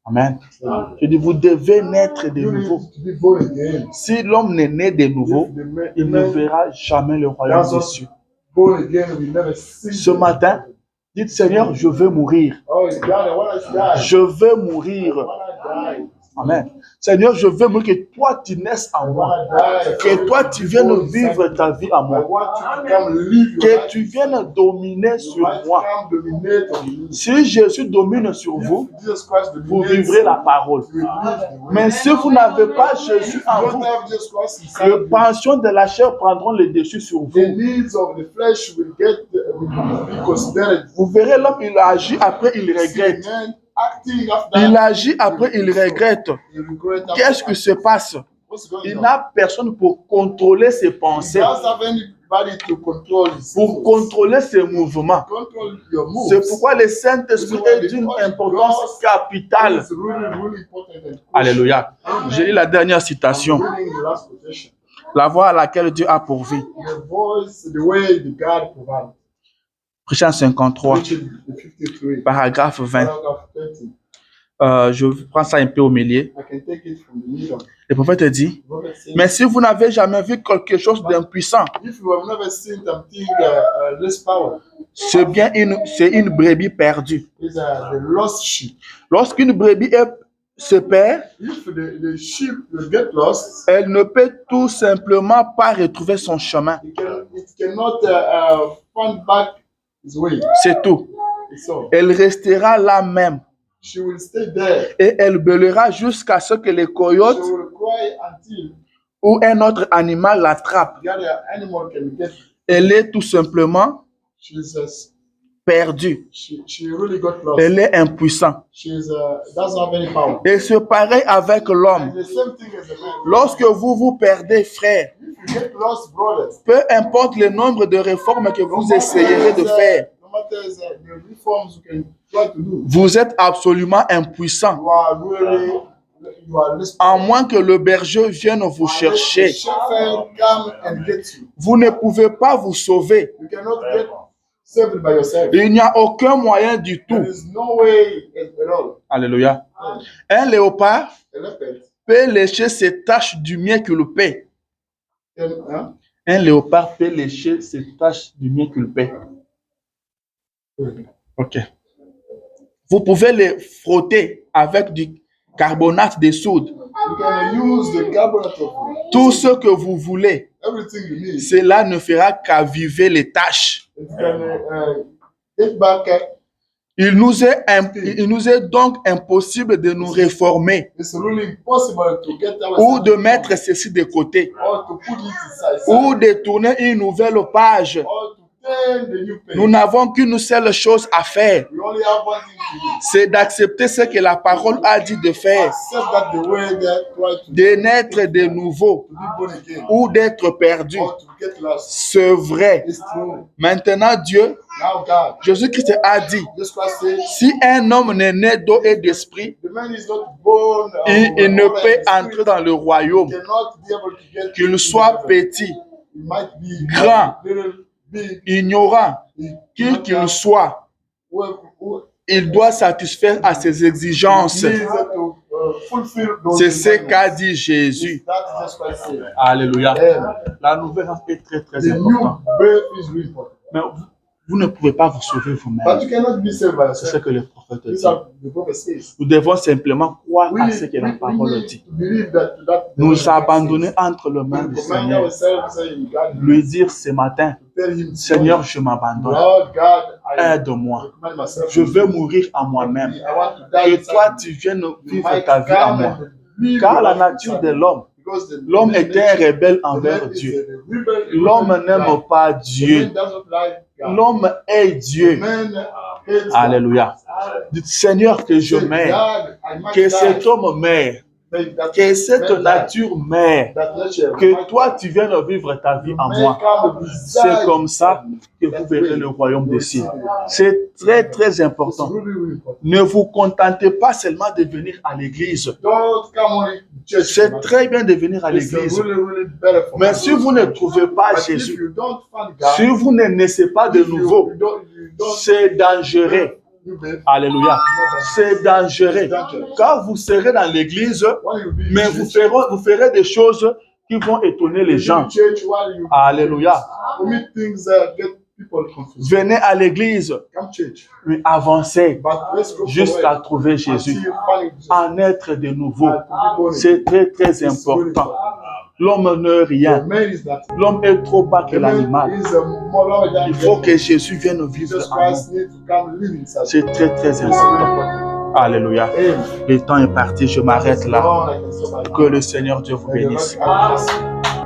Amen. So, Je dis, vous devez naître de you need nouveau. to be born again. Si l'homme n'est né de nouveau, If the man, il ne verra jamais le royaume des cieux. born again will never see Ce heaven. matin, dites Seigneur, je veux mourir. Oh, God, I want to die. Je veux I mourir. want to die. Amen. Seigneur, je veux mourir, que toi tu naisses en I moi. want to die. Que toi tu viennes vivre ta vie en I moi. want you to come live your Que life. tu viennes dominer sur You moi. come dominate on me. Si Jésus domine sur vous, If Jesus Christ vous dominates, vivrez la parole. you will live the way. Mais si vous n'avez pas Jésus en You don't vous, have Jesus Christ inside les you. pensions de la chair prendront le dessus sur The vous. needs of the flesh will be considered. Vous verrez l'homme, il agit, après il regrette. See, man, acting after Il agit, après il regrette. you regret after Qu'est-ce qui se passe? What's going Il on? n'a personne pour contrôler ses He pensées, doesn't have anybody to control his pour thoughts. contrôler ses mouvements. Control your moves. C'est pourquoi le Saint-Esprit est d'une importance capitale. It's really, really important and crucial. Alléluia. Je lis la dernière I'm citation. reading the last quotation. La voie à laquelle Dieu a pourvu. The voice, the way the God provides. Prochain 53, Preaching the 53, paragraphe 20. paragraph 30. Je prends ça un peu au milieu. I can take it from the middle. Le prophète dit, The prophet says, mais si vous n'avez jamais vu quelque chose d'impuissant, if you have never seen something less power, c'est bien c'est une brebis perdue. it's the lost sheep. Lorsqu'une brebis se perd, If the sheep will get lost, elle ne peut tout simplement pas retrouver son chemin. it cannot find back its way. C'est tout. It's all. Elle restera là même. She will stay there. Et elle bêlera jusqu'à ce que les She coyotes will cry until ou un autre animal l'attrape. the other animal can get her. Elle est tout simplement She's perdue. she really got lost. Elle est impuissante. She's doesn't have any power. Et c'est pareil avec l'homme. And the same thing as a man. Lorsque vous vous perdez, frère, If you get lost, brother, peu importe le nombre de réformes que vous essayerez de faire, no matter the reforms you can try to do, vous êtes absolument impuissant. you are listening. À moins que le berger vienne vous The chercher, shepherd come and get you. vous ne pouvez pas vous sauver. You cannot get saved by yourself. Il n'y a aucun moyen du There tout. is no way at all. Alléluia. Un léopard A leopard peut lécher ses taches du mieux qu'il paie. can, Un léopard peut lécher ses taches du mieux qu'il paie. Ok. Vous pouvez les frotter avec du carbonate de soude. you can use the carbonate of Tout ce que vous voulez. everything you need. Cela ne fera qu'aviver les taches. You can get back. Il nous est donc impossible de nous réformer It's really impossible to get ou de mettre ceci de côté or to put it aside ou de tourner une nouvelle page. or to turn the new page. Nous n'avons qu'une seule chose à faire, We only have one thing to do. c'est d'accepter ce que la parole a dit de faire, Accept that the word try to de naître de nouveau be born again ou d'être perdu. or to get lost. C'est vrai. It's true. Maintenant, Dieu, Now God, Jésus-Christ a dit, Jesus Christ said, si un homme n'est né d'eau et d'esprit, the man is not born. il ne peut entrer dans le royaume, Cannot be able to get qu'il soit petit, He might be grand, little, big. ignorant, qui qu'il soit, Who il doit satisfaire à ses exigences. needs to fulfill those C'est ce requirements. qu'a dit Jésus. That Jesus Christ said. Alléluia. Amen. La nouvelle est très, très The new importante. birth is really important. Mais vous ne pouvez pas vous sauver But vous-même. you cannot be saved by C'est ce yourself. que le prophète This is dit. what the prophet says. Nous devons simplement croire We à need, ce que la we parole need dit. to believe that the word Nous of God abandonner says. entre les mains We du command Seigneur. ourselves, saying, God, Lui dire ce matin, tell him, Seigneur, je m'abandonne. Lord God, I Aide-moi. recommend myself. Je veux mourir à moi-même. I want to die Que toi, inside tu viennes you. vivre Might ta vie à come moi. and live Car your la life nature inside de you. l'homme, Because l'homme est un rebelle the envers man is Dieu. a rebel- L'homme rebel n'aime guy. pas The Dieu. man does not like God. L'homme est The Dieu. man hates God. Alléluia. Dites, Seigneur, que je Say, m'aime. God, I might Que die. cet homme m'aime. May that Que cette man die. nature m'aime. That nature Que might toi, tu viennes vivre ta vie en may moi. come C'est beside comme ça que vous verrez le royaume des cieux. C'est très, très It's important. really, really important. Ne vous contentez pas seulement de venir à l'église. Don't come only to church. C'est très bien de venir à It's l'église. really, really better for Mais you. si vous ne trouvez pas But if Jésus, you don't find God, si vous ne naissez pas de if you nouveau, don't c'est dangereux. you be- Alléluia. C'est dangereux. Quand vous serez dans l'église, when you be in mais church, vous ferez des choses qui vont étonner les you gens. be in church while you Alléluia. commit things get people confused. Venez à l'église, Come church, puis avancez but let's go jusqu'à forward trouver Jésus. until you find Jesus. En être de nouveau. To be born again. C'est très, très It's really important. important. L'homme n'est The rien. man is that. L'homme est trop bas que The man l'animal. is more lower than Il faut the- que Jésus vienne vivre Jesus en nous. Christ needs to come live inside. C'est très, très It's important. really important. Alléluia. Amen. Le temps est parti, je m'arrête là. Lord, I can stop by Que le Seigneur Dieu vous May the Lord bénisse. God bless you.